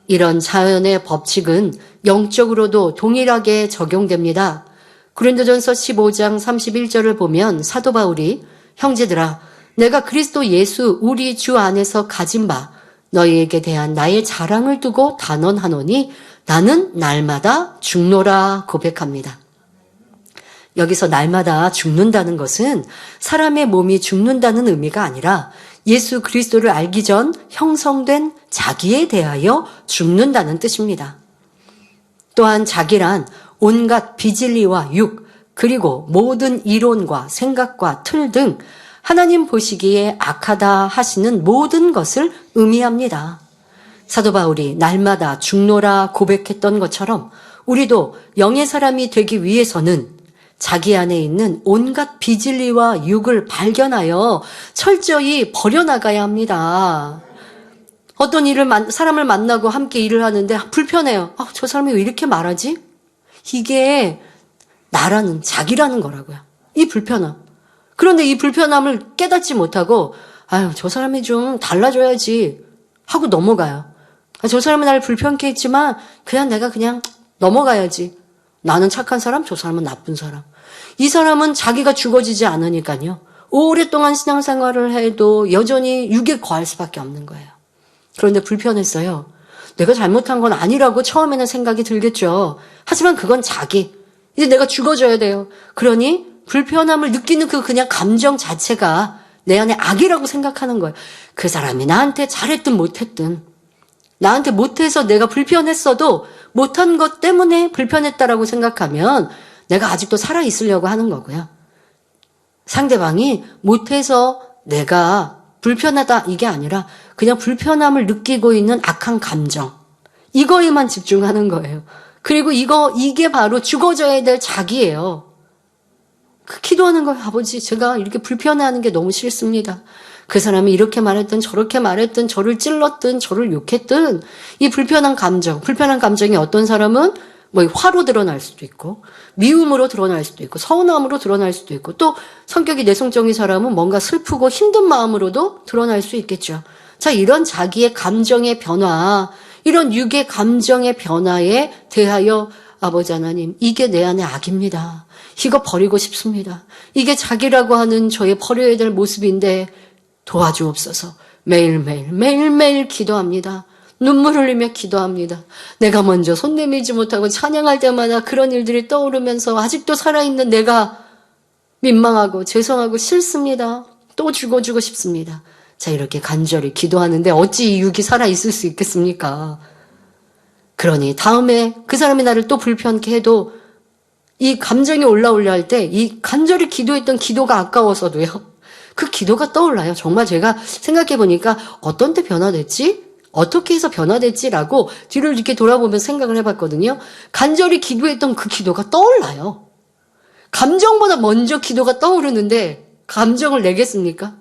이런 자연의 법칙은 영적으로도 동일하게 적용됩니다. 고린도전서 15장 31절을 보면 사도 바울이 형제들아 내가 그리스도 예수 우리 주 안에서 가진 바 너희에게 대한 나의 자랑을 두고 단언하노니 나는 날마다 죽노라 고백합니다. 여기서 날마다 죽는다는 것은 사람의 몸이 죽는다는 의미가 아니라 예수 그리스도를 알기 전 형성된 자기에 대하여 죽는다는 뜻입니다. 또한 자기란 온갖 비진리와 육, 그리고 모든 이론과 생각과 틀 등 하나님 보시기에 악하다 하시는 모든 것을 의미합니다. 사도 바울이 날마다 죽노라 고백했던 것처럼 우리도 영의 사람이 되기 위해서는 자기 안에 있는 온갖 비진리와 육을 발견하여 철저히 버려나가야 합니다. 어떤 사람을 만나고 함께 일을 하는데 불편해요. 저 사람이 왜 이렇게 말하지? 이게 나라는 자기라는 거라고요. 이 불편함. 그런데 이 불편함을 깨닫지 못하고 저 사람이 좀 달라져야지 하고 넘어가요. 저 사람은 나를 불편케 했지만 내가 넘어가야지. 나는 착한 사람, 저 사람은 나쁜 사람. 이 사람은 자기가 죽어지지 않으니까요. 오랫동안 신앙생활을 해도 여전히 육에 거할 수밖에 없는 거예요. 그런데 불편했어요. 내가 잘못한 건 아니라고 처음에는 생각이 들겠죠. 하지만 그건 이제 내가 죽어져야 돼요. 그러니 불편함을 느끼는 그냥 감정 자체가 내 안에 악이라고 생각하는 거예요. 그 사람이 나한테 잘했든 못했든 나한테 못해서 내가 불편했어도 못한 것 때문에 불편했다라고 생각하면 내가 아직도 살아있으려고 하는 거고요. 상대방이 못해서 내가 불편하다 이게 아니라 그냥 불편함을 느끼고 있는 악한 감정. 이거에만 집중하는 거예요. 그리고 이게 바로 죽어져야 될 자기예요. 기도하는 거예요. 아버지, 제가 이렇게 불편해하는 게 너무 싫습니다. 그 사람이 이렇게 말했든 저렇게 말했든 저를 찔렀든 저를 욕했든 이 불편한 감정이 어떤 사람은 뭐 화로 드러날 수도 있고 미움으로 드러날 수도 있고 서운함으로 드러날 수도 있고 또 성격이 내성적인 사람은 뭔가 슬프고 힘든 마음으로도 드러날 수 있겠죠. 자, 이런 자기의 감정의 변화, 이런 육의 감정의 변화에 대하여 아버지 하나님, 이게 내 안의 악입니다. 이거 버리고 싶습니다. 이게 자기라고 하는 저의 버려야 될 모습인데 도와주옵소서. 매일매일 기도합니다. 눈물 흘리며 기도합니다. 내가 먼저 손 내밀지 못하고 찬양할 때마다 그런 일들이 떠오르면서 아직도 살아있는 내가 민망하고 죄송하고 싫습니다. 또 죽어주고 싶습니다. 자, 이렇게 간절히 기도하는데 어찌 이 육이 살아있을 수 있겠습니까? 그러니 다음에 그 사람이 나를 또 불편케 해도 이 감정이 올라오려 할 때 이 간절히 기도했던 기도가 아까워서도요. 그 기도가 떠올라요. 정말 제가 생각해 보니까 어떤 때 변화됐지? 어떻게 해서 변화됐지라고 뒤를 이렇게 돌아보면서 생각을 해봤거든요. 간절히 기도했던 그 기도가 떠올라요. 감정보다 먼저 기도가 떠오르는데 감정을 내겠습니까?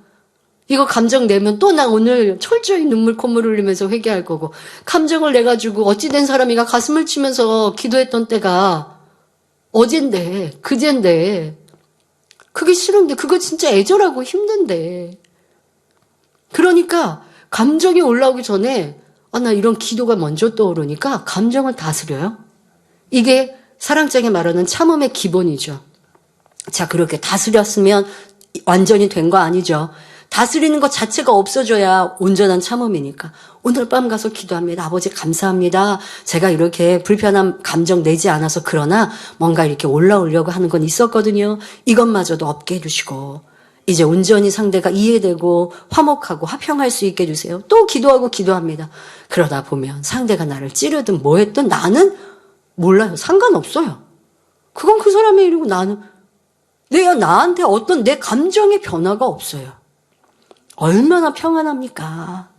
이거 감정 내면 또 나 오늘 철저히 눈물 콧물 흘리면서 회개할 거고 감정을 내가지고 어찌된 사람이가 가슴을 치면서 기도했던 때가 어젠데 그젠데 그게 싫은데 그거 진짜 애절하고 힘든데 그러니까 감정이 올라오기 전에 나 이런 기도가 먼저 떠오르니까 감정을 다스려요. 이게 사랑장에 말하는 참음의 기본이죠. 자, 그렇게 다스렸으면 완전히 된 거 아니죠. 다스리는 것 자체가 없어져야 온전한 참음이니까 오늘 밤 가서 기도합니다. 아버지 감사합니다. 제가 이렇게 불편한 감정 내지 않아서 그러나 뭔가 이렇게 올라오려고 하는 건 있었거든요. 이것마저도 없게 해주시고 이제 온전히 상대가 이해되고 화목하고 화평할 수 있게 해주세요. 또 기도하고 기도합니다. 그러다 보면 상대가 나를 찌르든 뭐 했든 나는 몰라요. 상관없어요. 그건 그 사람의 일이고 나는 내가 나한테 어떤 내 감정의 변화가 없어요. 얼마나 평안합니까?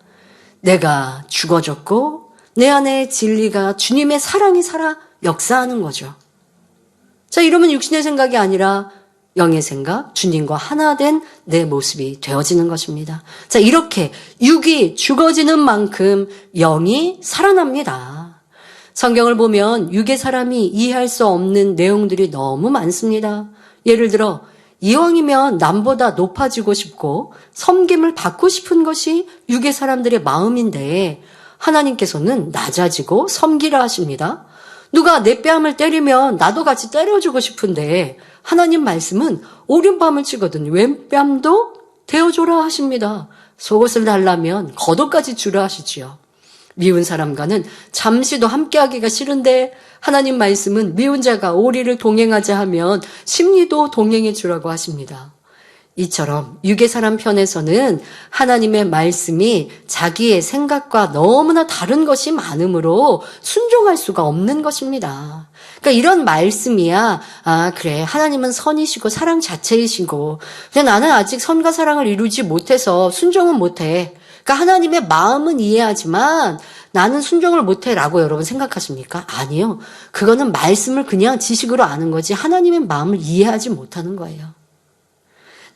내가 죽어졌고 내 안에 진리가 주님의 사랑이 살아 역사하는 거죠. 자, 이러면 육신의 생각이 아니라 영의 생각, 주님과 하나 된 내 모습이 되어지는 것입니다. 자, 이렇게 육이 죽어지는 만큼 영이 살아납니다. 성경을 보면 육의 사람이 이해할 수 없는 내용들이 너무 많습니다. 예를 들어 이왕이면 남보다 높아지고 싶고 섬김을 받고 싶은 것이 육의 사람들의 마음인데 하나님께서는 낮아지고 섬기라 하십니다. 누가 내 뺨을 때리면 나도 같이 때려주고 싶은데 하나님 말씀은 오른뺨을 치거든 왼뺨도 대어줘라 하십니다. 속옷을 달라면 겉옷까지 주라 하시지요. 미운 사람과는 잠시도 함께하기가 싫은데 하나님 말씀은 미운 자가 오리를 동행하자 하면 심리도 동행해 주라고 하십니다. 이처럼 육의 사람 편에서는 하나님의 말씀이 자기의 생각과 너무나 다른 것이 많으므로 순종할 수가 없는 것입니다. 그러니까 이런 말씀이야 그래 하나님은 선이시고 사랑 자체이시고 근데 나는 아직 선과 사랑을 이루지 못해서 순종은 못해. 그러니까 하나님의 마음은 이해하지만 나는 순종을 못해라고 여러분 생각하십니까? 아니요. 그거는 말씀을 그냥 지식으로 아는 거지 하나님의 마음을 이해하지 못하는 거예요.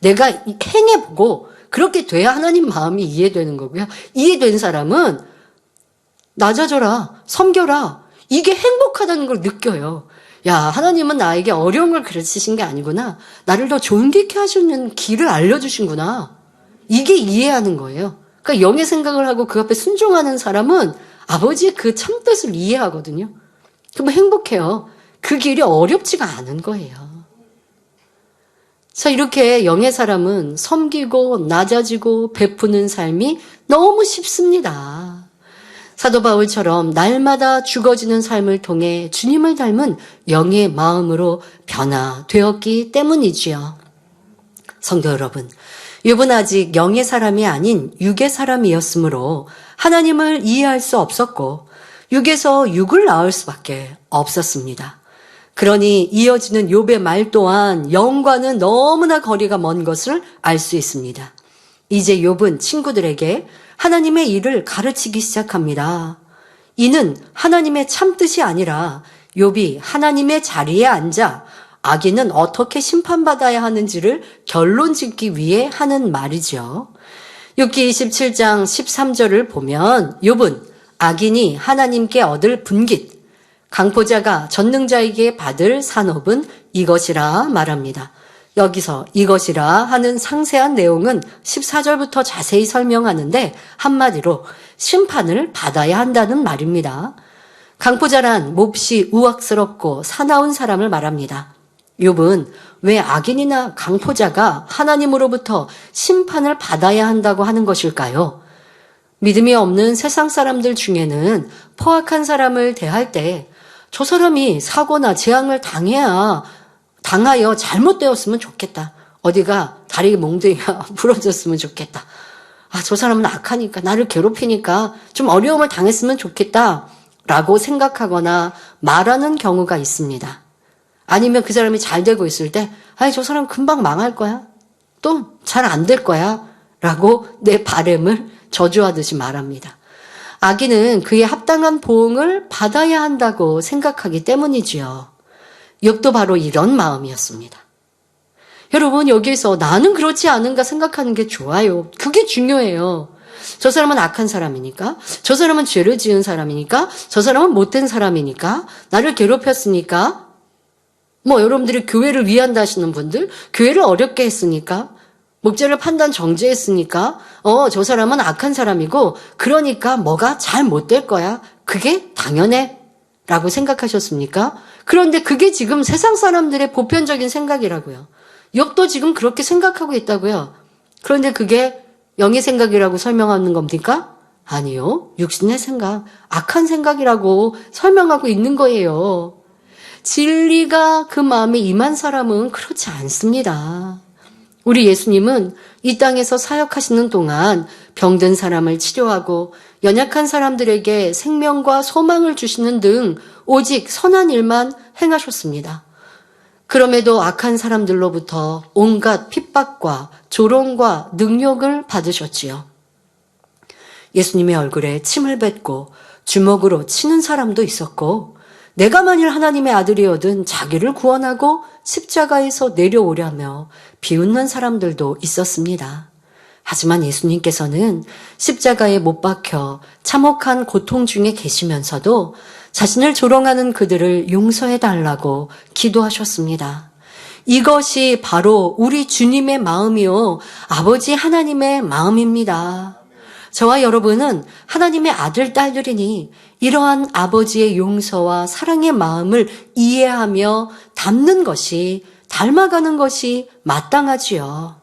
내가 행해보고 그렇게 돼야 하나님 마음이 이해되는 거고요. 이해된 사람은 낮아져라, 섬겨라. 이게 행복하다는 걸 느껴요. 야, 하나님은 나에게 어려운 걸 가르치신 게 아니구나. 나를 더 존귀케 하시는 길을 알려주신구나. 이게 이해하는 거예요. 그러니까 영의 생각을 하고 그 앞에 순종하는 사람은 아버지의 그 참뜻을 이해하거든요. 그러면 행복해요. 그 길이 어렵지가 않은 거예요. 자, 이렇게 영의 사람은 섬기고 낮아지고 베푸는 삶이 너무 쉽습니다. 사도 바울처럼 날마다 죽어지는 삶을 통해 주님을 닮은 영의 마음으로 변화되었기 때문이지요. 성도 여러분, 욥은 아직 영의 사람이 아닌 육의 사람이었으므로 하나님을 이해할 수 없었고 육에서 육을 낳을 수밖에 없었습니다. 그러니 이어지는 욥의 말 또한 영과는 너무나 거리가 먼 것을 알 수 있습니다. 이제 욥은 친구들에게 하나님의 일을 가르치기 시작합니다. 이는 하나님의 참뜻이 아니라 욥이 하나님의 자리에 앉아 악인은 어떻게 심판받아야 하는지를 결론 짓기 위해 하는 말이죠. 욥기 27장 13절을 보면 욥은 악인이 하나님께 얻을 분깃, 강포자가 전능자에게 받을 산업은 이것이라 말합니다. 여기서 이것이라 하는 상세한 내용은 14절부터 자세히 설명하는데 한마디로 심판을 받아야 한다는 말입니다. 강포자란 몹시 우악스럽고 사나운 사람을 말합니다. 욥은 왜 악인이나 강포자가 하나님으로부터 심판을 받아야 한다고 하는 것일까요? 믿음이 없는 세상 사람들 중에는 포악한 사람을 대할 때 저 사람이 사고나 재앙을 당하여 잘못되었으면 좋겠다. 어디가 다리 몽둥이가 부러졌으면 좋겠다. 저 사람은 악하니까 나를 괴롭히니까 좀 어려움을 당했으면 좋겠다. 라고 생각하거나 말하는 경우가 있습니다. 아니면 그 사람이 잘 되고 있을 때 저 사람 금방 망할 거야. 또 잘 안 될 거야. 라고 내 바램을 저주하듯이 말합니다. 악인은 그에 합당한 보응을 받아야 한다고 생각하기 때문이지요. 욥도 바로 이런 마음이었습니다. 여러분, 여기서 나는 그렇지 않은가 생각하는 게 좋아요. 그게 중요해요. 저 사람은 악한 사람이니까, 저 사람은 죄를 지은 사람이니까, 저 사람은 못된 사람이니까, 나를 괴롭혔으니까, 여러분들이 교회를 위한다 하시는 분들, 교회를 어렵게 했으니까, 목자를 판단 정죄했으니까 저 사람은 악한 사람이고 그러니까 뭐가 잘 못 될 거야. 그게 당연해 라고 생각하셨습니까? 그런데 그게 지금 세상 사람들의 보편적인 생각이라고요. 욥도 지금 그렇게 생각하고 있다고요. 그런데 그게 영의 생각이라고 설명하는 겁니까? 아니요. 육신의 생각, 악한 생각이라고 설명하고 있는 거예요. 진리가 그 마음에 임한 사람은 그렇지 않습니다. 우리 예수님은 이 땅에서 사역하시는 동안 병든 사람을 치료하고 연약한 사람들에게 생명과 소망을 주시는 등 오직 선한 일만 행하셨습니다. 그럼에도 악한 사람들로부터 온갖 핍박과 조롱과 능욕을 받으셨지요. 예수님의 얼굴에 침을 뱉고 주먹으로 치는 사람도 있었고 내가 만일 하나님의 아들이어든 자기를 구원하고 십자가에서 내려오려며 비웃는 사람들도 있었습니다. 하지만 예수님께서는 십자가에 못 박혀 참혹한 고통 중에 계시면서도 자신을 조롱하는 그들을 용서해달라고 기도하셨습니다. 이것이 바로 우리 주님의 마음이요, 아버지 하나님의 마음입니다. 저와 여러분은 하나님의 아들, 딸들이니 이러한 아버지의 용서와 사랑의 마음을 이해하며 닮는 것이, 닮아가는 것이 마땅하지요.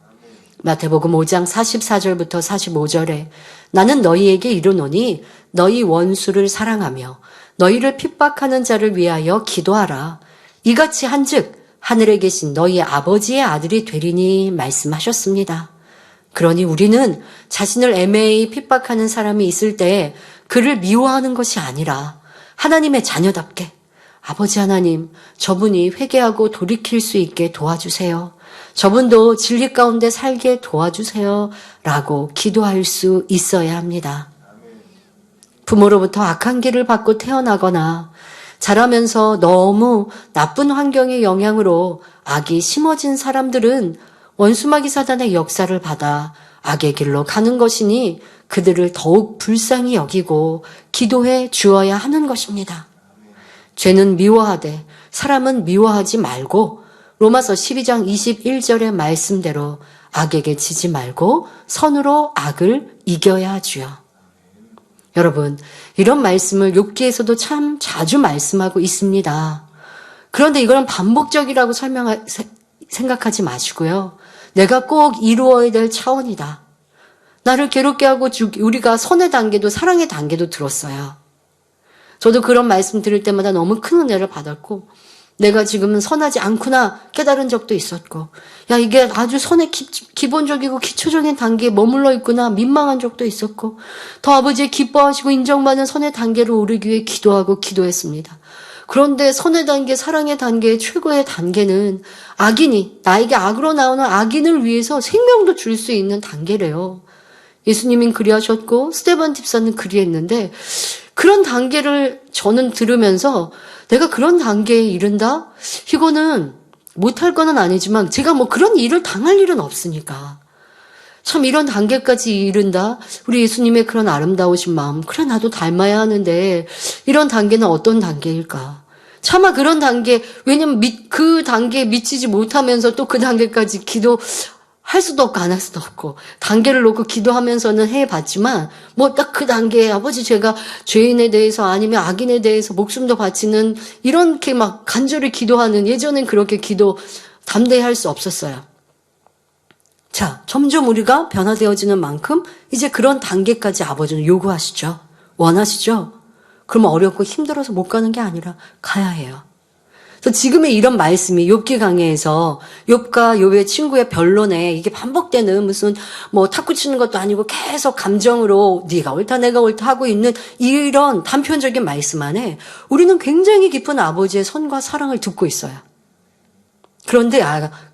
마태복음 5장 44절부터 45절에 나는 너희에게 이르노니 너희 원수를 사랑하며 너희를 핍박하는 자를 위하여 기도하라. 이같이 한즉 하늘에 계신 너희 아버지의 아들이 되리니 말씀하셨습니다. 그러니 우리는 자신을 애매히 핍박하는 사람이 있을 때 그를 미워하는 것이 아니라 하나님의 자녀답게 아버지 하나님, 저분이 회개하고 돌이킬 수 있게 도와주세요. 저분도 진리 가운데 살게 도와주세요. 라고 기도할 수 있어야 합니다. 부모로부터 악한 길을 받고 태어나거나 자라면서 너무 나쁜 환경의 영향으로 악이 심어진 사람들은 원수마귀 사단의 역사를 받아 악의 길로 가는 것이니 그들을 더욱 불쌍히 여기고 기도해 주어야 하는 것입니다. 죄는 미워하되 사람은 미워하지 말고 로마서 12장 21절의 말씀대로 악에게 지지 말고 선으로 악을 이겨야 하지요. 여러분, 이런 말씀을 욥기에서도 참 자주 말씀하고 있습니다. 그런데 이건 반복적이라고 생각하지 마시고요. 내가 꼭 이루어야 될 차원이다. 나를 괴롭게 하고 우리가 선의 단계도 사랑의 단계도 들었어요. 저도 그런 말씀 들을 때마다 너무 큰 은혜를 받았고 내가 지금은 선하지 않구나 깨달은 적도 있었고 이게 아주 선의 기본적이고 기초적인 단계에 머물러 있구나 민망한 적도 있었고 더 아버지의 기뻐하시고 인정받는 선의 단계로 오르기 위해 기도하고 기도했습니다. 그런데 선의 단계, 사랑의 단계, 최고의 단계는 악인이, 나에게 악으로 나오는 악인을 위해서 생명도 줄 수 있는 단계래요. 예수님은 그리하셨고 스데반 집사는 그리했는데, 그런 단계를 저는 들으면서 내가 그런 단계에 이른다? 이거는 못할 거는 아니지만 제가 뭐 그런 일을 당할 일은 없으니까. 참 이런 단계까지 이른다? 우리 예수님의 그런 아름다우신 마음, 그래 나도 닮아야 하는데 이런 단계는 어떤 단계일까? 차마 그런 단계, 왜냐면 그 단계에 미치지 못하면서 또 그 단계까지 기도할 수도 없고 안 할 수도 없고, 단계를 놓고 기도하면서는 해봤지만 뭐 딱 그 단계에 아버지 제가 죄인에 대해서 아니면 악인에 대해서 목숨도 바치는 이렇게 막 간절히 기도하는, 예전엔 그렇게 기도 담대히 할 수 없었어요. 자, 점점 우리가 변화되어지는 만큼 이제 그런 단계까지 아버지는 요구하시죠. 원하시죠. 그러면 어렵고 힘들어서 못 가는 게 아니라 가야 해요. 그래서 지금의 이런 말씀이 욥기 강해에서 욥과 욥의 친구의 변론에 이게 반복되는 무슨 뭐 탁구 치는 것도 아니고 계속 감정으로 네가 옳다 내가 옳다 하고 있는 이런 단편적인 말씀 안에 우리는 굉장히 깊은 아버지의 선과 사랑을 듣고 있어요. 그런데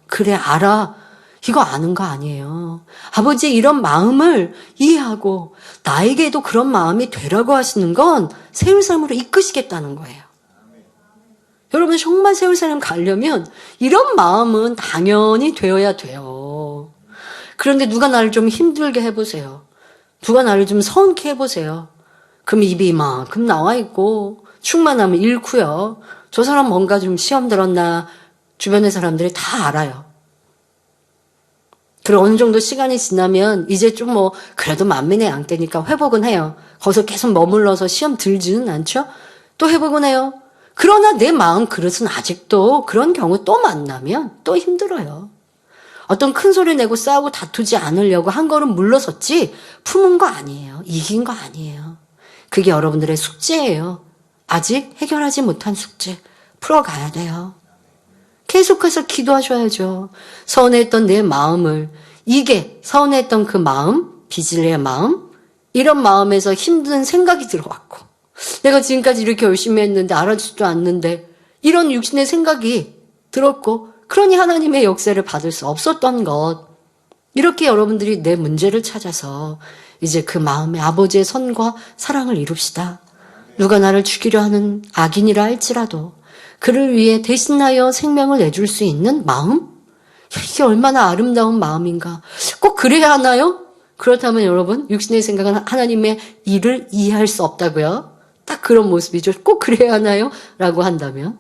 그래 알아. 이거 아는 거 아니에요. 아버지의 이런 마음을 이해하고 나에게도 그런 마음이 되라고 하시는 건 세울 삶으로 이끄시겠다는 거예요. 여러분 정말 세울 삶 가려면 이런 마음은 당연히 되어야 돼요. 그런데 누가 나를 좀 힘들게 해보세요. 누가 나를 좀 서운케 해보세요. 그럼 입이 이만큼 나와 있고 충만하면 잃고요. 저 사람 뭔가 좀 시험 들었나 주변의 사람들이 다 알아요. 그리고 어느 정도 시간이 지나면 이제 좀 뭐 그래도 만민의 양떼니까 회복은 해요. 거기서 계속 머물러서 시험 들지는 않죠. 또 회복은 해요. 그러나 내 마음 그릇은 아직도 그런 경우 또 만나면 또 힘들어요. 어떤 큰 소리 내고 싸우고 다투지 않으려고 한 걸음 물러섰지 품은 거 아니에요. 이긴 거 아니에요. 그게 여러분들의 숙제예요. 아직 해결하지 못한 숙제 풀어가야 돼요. 계속해서 기도하셔야죠. 서운했던 내 마음을, 이게 서운했던 그 마음, 비질의 마음, 이런 마음에서 힘든 생각이 들어왔고 내가 지금까지 이렇게 열심히 했는데 알아주지도 않는데 이런 육신의 생각이 들었고 그러니 하나님의 역사를 받을 수 없었던 것, 이렇게 여러분들이 내 문제를 찾아서 이제 그 마음에 아버지의 선과 사랑을 이룹시다. 누가 나를 죽이려 하는 악인이라 할지라도 그를 위해 대신하여 생명을 내줄 수 있는 마음? 이게 얼마나 아름다운 마음인가. 꼭 그래야 하나요? 그렇다면 여러분, 육신의 생각은 하나님의 일을 이해할 수 없다고요. 딱 그런 모습이죠. 꼭 그래야 하나요? 라고 한다면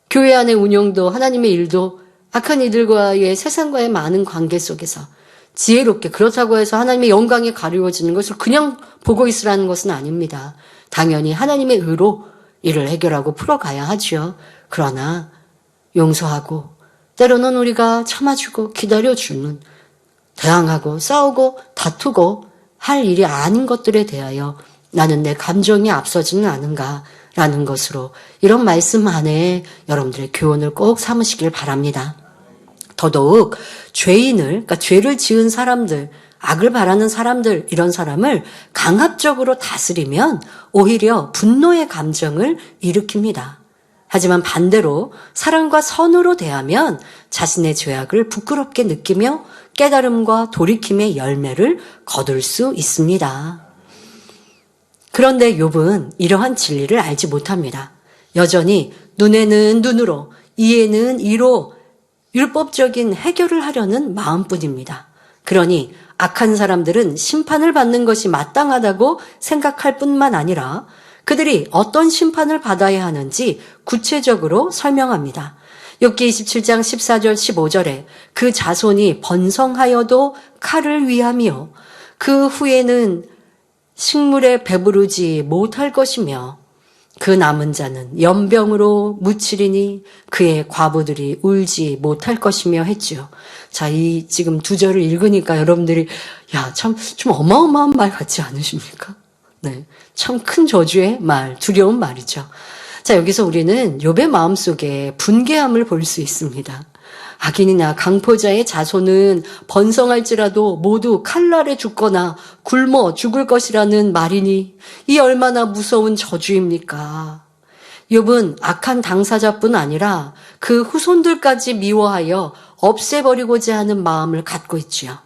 교회 안의 운영도 하나님의 일도 악한 이들과의 세상과의 많은 관계 속에서 지혜롭게, 그렇다고 해서 하나님의 영광이 가리워지는 것을 그냥 보고 있으라는 것은 아닙니다. 당연히 하나님의 의로 이를 해결하고 풀어가야 하죠. 그러나 용서하고 때로는 우리가 참아주고 기다려주는, 대항하고 싸우고 다투고 할 일이 아닌 것들에 대하여 나는 내 감정이 앞서지는 않은가라는 것으로 이런 말씀 안에 여러분들의 교훈을 꼭 삼으시길 바랍니다. 더더욱 죄인을, 그러니까 죄를 지은 사람들, 악을 바라는 사람들, 이런 사람을 강압적으로 다스리면 오히려 분노의 감정을 일으킵니다. 하지만 반대로 사랑과 선으로 대하면 자신의 죄악을 부끄럽게 느끼며 깨달음과 돌이킴의 열매를 거둘 수 있습니다. 그런데 욥은 이러한 진리를 알지 못합니다. 여전히 눈에는 눈으로, 이에는 이로 율법적인 해결을 하려는 마음뿐입니다. 그러니 악한 사람들은 심판을 받는 것이 마땅하다고 생각할 뿐만 아니라 그들이 어떤 심판을 받아야 하는지 구체적으로 설명합니다. 욥기 27장 14절 15절에 그 자손이 번성하여도 칼을 위하며 그 후에는 식물에 배부르지 못할 것이며 그 남은 자는 연병으로 묻히리니 그의 과부들이 울지 못할 것이며 했지요. 자, 이 지금 두 절을 읽으니까 여러분들이 참 좀 어마어마한 말 같지 않으십니까? 네, 참 큰 저주의 말, 두려운 말이죠. 자, 여기서 우리는 욥의 마음속에 분개함을 볼 수 있습니다. 악인이나 강포자의 자손은 번성할지라도 모두 칼날에 죽거나 굶어 죽을 것이라는 말이니 이 얼마나 무서운 저주입니까? 욥은 악한 당사자뿐 아니라 그 후손들까지 미워하여 없애버리고자 하는 마음을 갖고 있지요.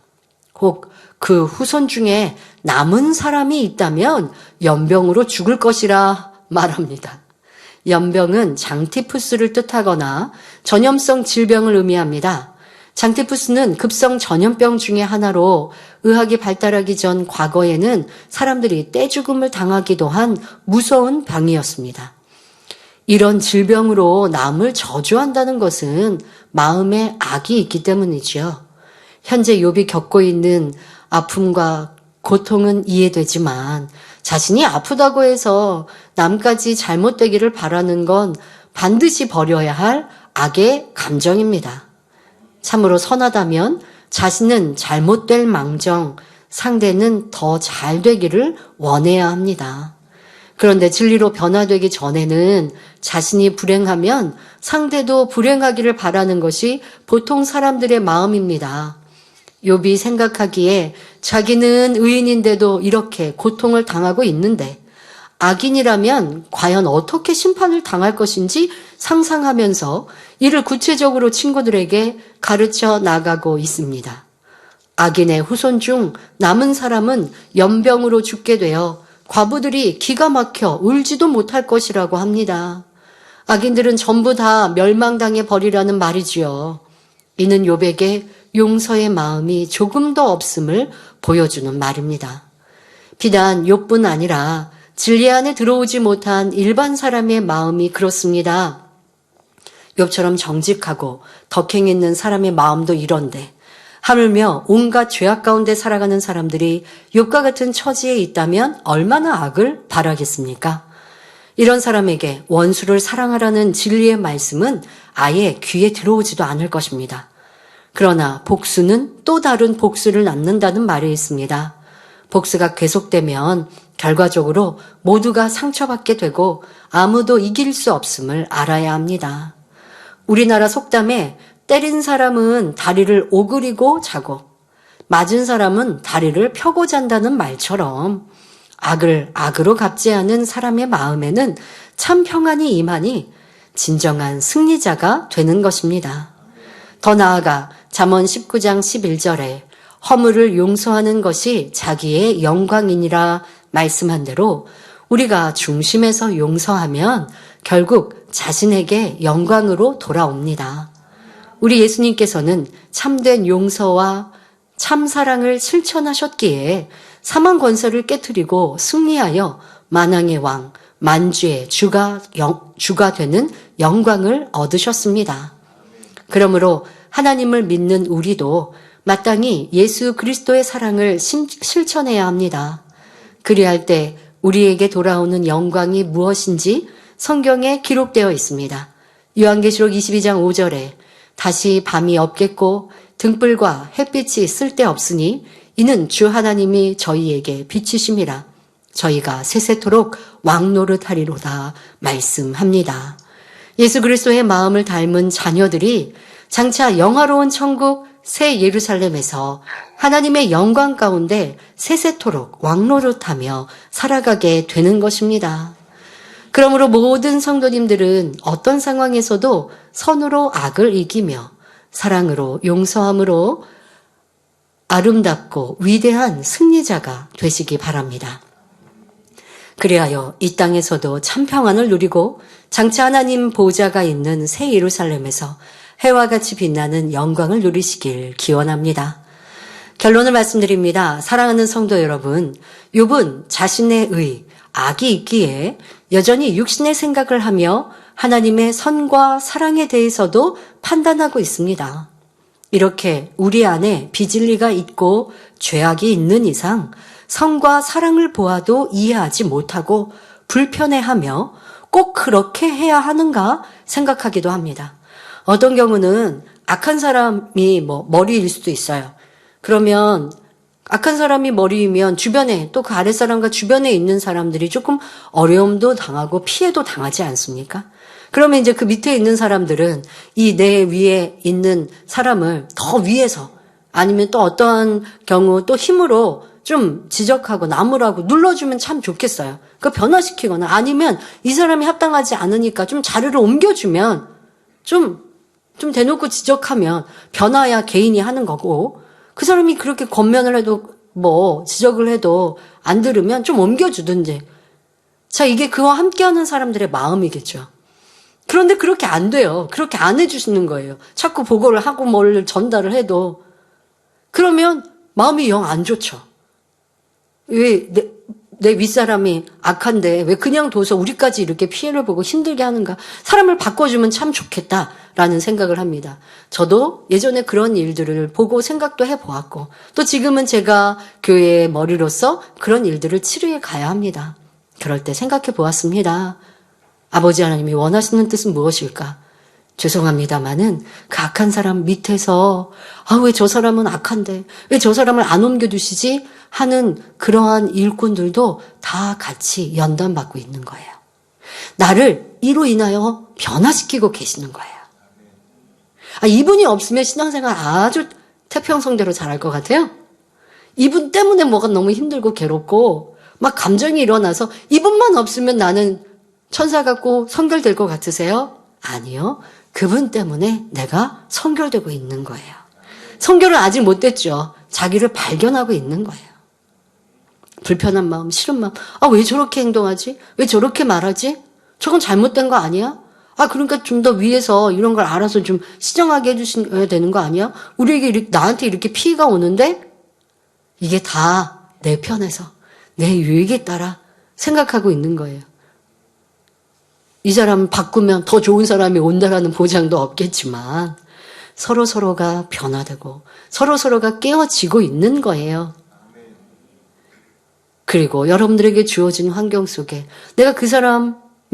혹 그 후손 중에 남은 사람이 있다면 연병으로 죽을 것이라 말합니다. 연병은 장티푸스를 뜻하거나 전염성 질병을 의미합니다. 장티푸스는 급성 전염병 중의 하나로 의학이 발달하기 전 과거에는 사람들이 떼죽음을 당하기도 한 무서운 병이었습니다. 이런 질병으로 남을 저주한다는 것은 마음에 악이 있기 때문이지요. 현재 욥이 겪고 있는 아픔과 고통은 이해되지만 자신이 아프다고 해서 남까지 잘못되기를 바라는 건 반드시 버려야 할 악의 감정입니다. 참으로 선하다면 자신은 잘못될 망정, 상대는 더 잘 되기를 원해야 합니다. 그런데 진리로 변화되기 전에는 자신이 불행하면 상대도 불행하기를 바라는 것이 보통 사람들의 마음입니다. 욥이 생각하기에 자기는 의인인데도 이렇게 고통을 당하고 있는데 악인이라면 과연 어떻게 심판을 당할 것인지 상상하면서 이를 구체적으로 친구들에게 가르쳐 나가고 있습니다. 악인의 후손 중 남은 사람은 연병으로 죽게 되어 과부들이 기가 막혀 울지도 못할 것이라고 합니다. 악인들은 전부 다 멸망당해 버리라는 말이지요. 이는 욥에게 용서의 마음이 조금 더 없음을 보여주는 말입니다. 비단 욥뿐 아니라 진리 안에 들어오지 못한 일반 사람의 마음이 그렇습니다. 욥처럼 정직하고 덕행 있는 사람의 마음도 이런데 하물며 온갖 죄악 가운데 살아가는 사람들이 욥과 같은 처지에 있다면 얼마나 악을 바라겠습니까? 이런 사람에게 원수를 사랑하라는 진리의 말씀은 아예 귀에 들어오지도 않을 것입니다. 그러나 복수는 또 다른 복수를 낳는다는 말이 있습니다. 복수가 계속되면 결과적으로 모두가 상처받게 되고 아무도 이길 수 없음을 알아야 합니다. 우리나라 속담에 때린 사람은 다리를 오그리고 자고 맞은 사람은 다리를 펴고 잔다는 말처럼 악을 악으로 갚지 않은 사람의 마음에는 참 평안이 임하니 진정한 승리자가 되는 것입니다. 더 나아가 잠언 19장 11절에 허물을 용서하는 것이 자기의 영광이니라 말씀한 대로 우리가 중심에서 용서하면 결국 자신에게 영광으로 돌아옵니다. 우리 예수님께서는 참된 용서와 참 사랑을 실천하셨기에 사망 권세를 깨트리고 승리하여 만왕의 왕, 만주의 주가 되는 영광을 얻으셨습니다. 그러므로 하나님을 믿는 우리도 마땅히 예수 그리스도의 사랑을 실천해야 합니다. 그리할 때 우리에게 돌아오는 영광이 무엇인지 성경에 기록되어 있습니다. 요한계시록 22장 5절에 다시 밤이 없겠고 등불과 햇빛이 쓸데없으니 이는 주 하나님이 저희에게 빛이심이라 저희가 세세토록 왕노릇하리로다 말씀합니다. 예수 그리스도의 마음을 닮은 자녀들이 장차 영화로운 천국 새 예루살렘에서 하나님의 영광 가운데 세세토록 왕노릇하며 살아가게 되는 것입니다. 그러므로 모든 성도님들은 어떤 상황에서도 선으로 악을 이기며 사랑으로 용서함으로 아름답고 위대한 승리자가 되시기 바랍니다. 그리하여 이 땅에서도 참 평안을 누리고 장차 하나님 보좌가 있는 새 예루살렘에서 해와 같이 빛나는 영광을 누리시길 기원합니다. 결론을 말씀드립니다. 사랑하는 성도 여러분, 욥은 자신의 악이 있기에 여전히 육신의 생각을 하며 하나님의 선과 사랑에 대해서도 판단하고 있습니다. 이렇게 우리 안에 비진리가 있고 죄악이 있는 이상 선과 사랑을 보아도 이해하지 못하고 불편해하며 꼭 그렇게 해야 하는가 생각하기도 합니다. 어떤 경우는 악한 사람이 머리일 수도 있어요. 그러면 악한 사람이 머리이면 주변에 또 그 아랫사람과 주변에 있는 사람들이 조금 어려움도 당하고 피해도 당하지 않습니까? 그러면 이제 그 밑에 있는 사람들은 이 내 위에 있는 사람을 더 위에서 아니면 또 어떠한 경우 또 힘으로 좀 지적하고 나무라고 눌러주면 참 좋겠어요. 그 변화시키거나 아니면 이 사람이 합당하지 않으니까 좀 자리를 옮겨주면 좀 대놓고 지적하면 변화야 개인이 하는 거고 그 사람이 그렇게 권면을 해도 뭐 지적을 해도 안 들으면 좀 옮겨주든지. 자, 이게 그와 함께하는 사람들의 마음이겠죠. 그런데 그렇게 안 돼요. 그렇게 안 해주시는 거예요. 자꾸 보고를 하고 뭘 전달을 해도. 그러면 마음이 영 안 좋죠. 왜 내 윗사람이 악한데 왜 그냥 둬서 우리까지 이렇게 피해를 보고 힘들게 하는가. 사람을 바꿔주면 참 좋겠다라는 생각을 합니다. 저도 예전에 그런 일들을 보고 생각도 해보았고 또 지금은 제가 교회의 머리로서 그런 일들을 치료해 가야 합니다. 그럴 때 생각해 보았습니다. 아버지 하나님이 원하시는 뜻은 무엇일까? 죄송합니다마는 그 악한 사람 밑에서 왜 저 사람은 악한데 왜 저 사람을 안 옮겨두시지? 하는 그러한 일꾼들도 다 같이 연단받고 있는 거예요. 나를 이로 인하여 변화시키고 계시는 거예요. 이분이 없으면 신앙생활 아주 태평성대로 잘할 것 같아요. 이분 때문에 뭐가 너무 힘들고 괴롭고 막 감정이 일어나서 이분만 없으면 나는 천사 같고 성결될 것 같으세요? 아니요. 그분 때문에 내가 성결되고 있는 거예요. 성결은 아직 못 됐죠. 자기를 발견하고 있는 거예요. 불편한 마음, 싫은 마음. 왜 저렇게 행동하지? 왜 저렇게 말하지? 저건 잘못된 거 아니야? 그러니까 좀 더 위에서 이런 걸 알아서 좀 시정하게 해주셔야 되는 거 아니야? 우리에게, 나한테 이렇게 피해가 오는데? 이게 다 내 편에서, 내 유익에 따라 생각하고 있는 거예요. 이 사람 바꾸면 더 좋은 사람이 온다라는 보장도 없겠지만, 서로가 변화되고, 서로가 깨어지고 있는 거예요. 그리고 여러분들에게 주어진 환경 속에 내가 그 사람이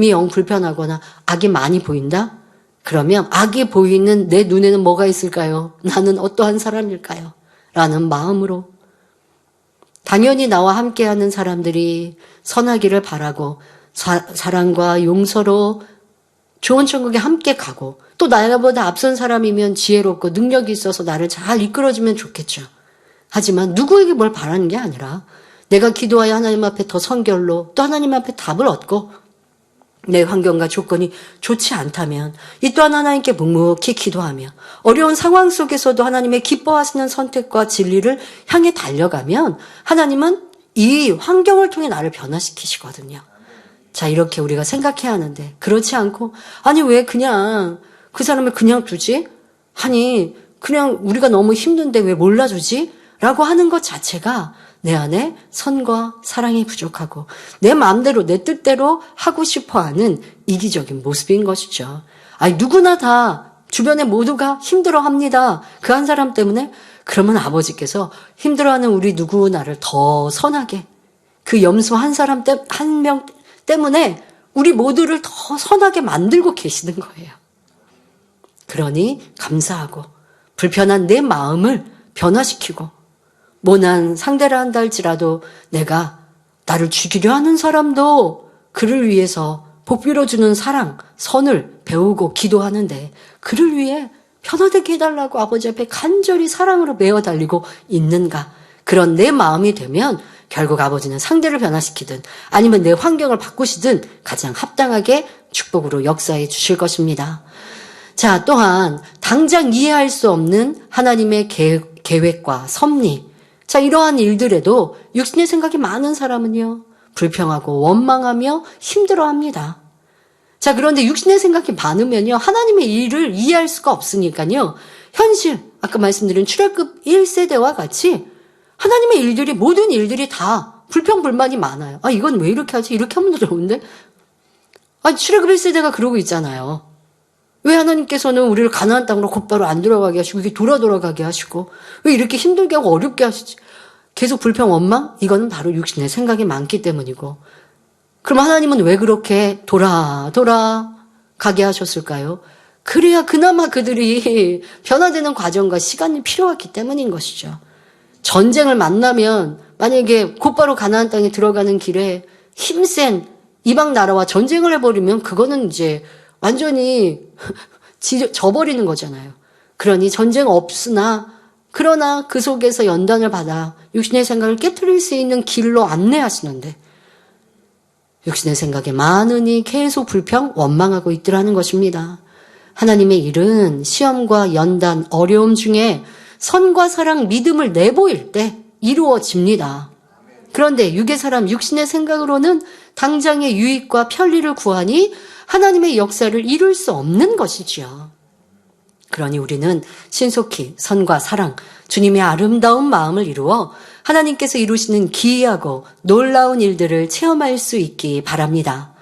영 불편하거나 악이 많이 보인다? 그러면 악이 보이는 내 눈에는 뭐가 있을까요? 나는 어떠한 사람일까요? 라는 마음으로 당연히 나와 함께하는 사람들이 선하기를 바라고 사랑과 용서로 좋은 천국에 함께 가고 또 나보다 앞선 사람이면 지혜롭고 능력이 있어서 나를 잘 이끌어주면 좋겠죠. 하지만 누구에게 뭘 바라는 게 아니라 내가 기도하여 하나님 앞에 더 성결로 또 하나님 앞에 답을 얻고 내 환경과 조건이 좋지 않다면 이 또한 하나님께 묵묵히 기도하며 어려운 상황 속에서도 하나님의 기뻐하시는 선택과 진리를 향해 달려가면 하나님은 이 환경을 통해 나를 변화시키시거든요. 자, 이렇게 우리가 생각해야 하는데 그렇지 않고 왜 그냥 그 사람을 그냥 두지? 그냥 우리가 너무 힘든데 왜 몰라주지? 라고 하는 것 자체가 내 안에 선과 사랑이 부족하고 내 마음대로 내 뜻대로 하고 싶어하는 이기적인 모습인 것이죠. 누구나 다 주변에 모두가 힘들어합니다. 그 한 사람 때문에 그러면 아버지께서 힘들어하는 우리 누구나를 더 선하게 그 염소 한 사람 한 명 때문에 우리 모두를 더 선하게 만들고 계시는 거예요. 그러니 감사하고 불편한 내 마음을 변화시키고 모난 상대를 한다 할지라도 내가 나를 죽이려 하는 사람도 그를 위해서 복빌어주는 사랑, 선을 배우고 기도하는데 그를 위해 변화되게 해달라고 아버지 앞에 간절히 사랑으로 메어 달리고 있는가. 그런 내 마음이 되면 결국 아버지는 상대를 변화시키든 아니면 내 환경을 바꾸시든 가장 합당하게 축복으로 역사해 주실 것입니다. 자, 또한 당장 이해할 수 없는 하나님의 계획과 섭리. 자, 이러한 일들에도 육신의 생각이 많은 사람은요, 불평하고 원망하며 힘들어합니다. 자, 그런데 육신의 생각이 많으면요, 하나님의 일을 이해할 수가 없으니까요, 현실, 아까 말씀드린 출애굽 1세대와 같이 하나님의 일들이, 모든 일들이 다 불평불만이 많아요. 이건 왜 이렇게 하지? 이렇게 하면 좋은데? 출애굽 1세대가 그러고 있잖아요. 왜 하나님께서는 우리를 가나안 땅으로 곧바로 안 들어가게 하시고 이렇게 돌아가게 하시고 왜 이렇게 힘들게 하고 어렵게 하시지? 계속 불평 원망? 이거는 바로 육신의 생각이 많기 때문이고 그럼 하나님은 왜 그렇게 돌아가게 하셨을까요? 그래야 그나마 그들이 변화되는 과정과 시간이 필요했기 때문인 것이죠. 전쟁을 만나면 만약에 곧바로 가나안 땅에 들어가는 길에 힘센 이방 나라와 전쟁을 해버리면 그거는 이제 완전히 져버리는 거잖아요. 그러니 전쟁 없으나 그러나 그 속에서 연단을 받아 육신의 생각을 깨트릴 수 있는 길로 안내하시는데 육신의 생각에 많으니 계속 불평, 원망하고 있더라는 것입니다. 하나님의 일은 시험과 연단, 어려움 중에 선과 사랑, 믿음을 내보일 때 이루어집니다. 그런데 육의 사람, 육신의 생각으로는 당장의 유익과 편리를 구하니 하나님의 역사를 이룰 수 없는 것이지요. 그러니 우리는 신속히 선과 사랑, 주님의 아름다운 마음을 이루어 하나님께서 이루시는 기이하고 놀라운 일들을 체험할 수 있기 바랍니다.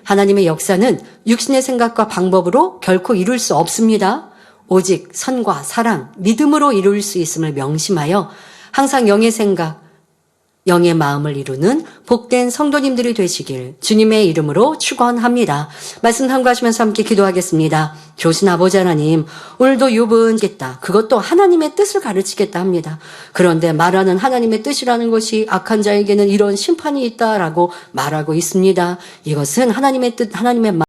하나님의 역사는 육신의 생각과 방법으로 결코 이룰 수 없습니다. 오직 선과 사랑, 믿음으로 이룰 수 있음을 명심하여 항상 영의 생각, 영의 마음을 이루는 복된 성도님들이 되시길 주님의 이름으로 축원합니다. 말씀 참고하시면서 함께 기도하겠습니다. 좋으신 아버지 하나님, 오늘도 욥은 겠다. 그것도 하나님의 뜻을 가르치겠다 합니다. 그런데 말하는 하나님의 뜻이라는 것이 악한 자에게는 이런 심판이 있다라고 말하고 있습니다. 이것은 하나님의 뜻, 하나님의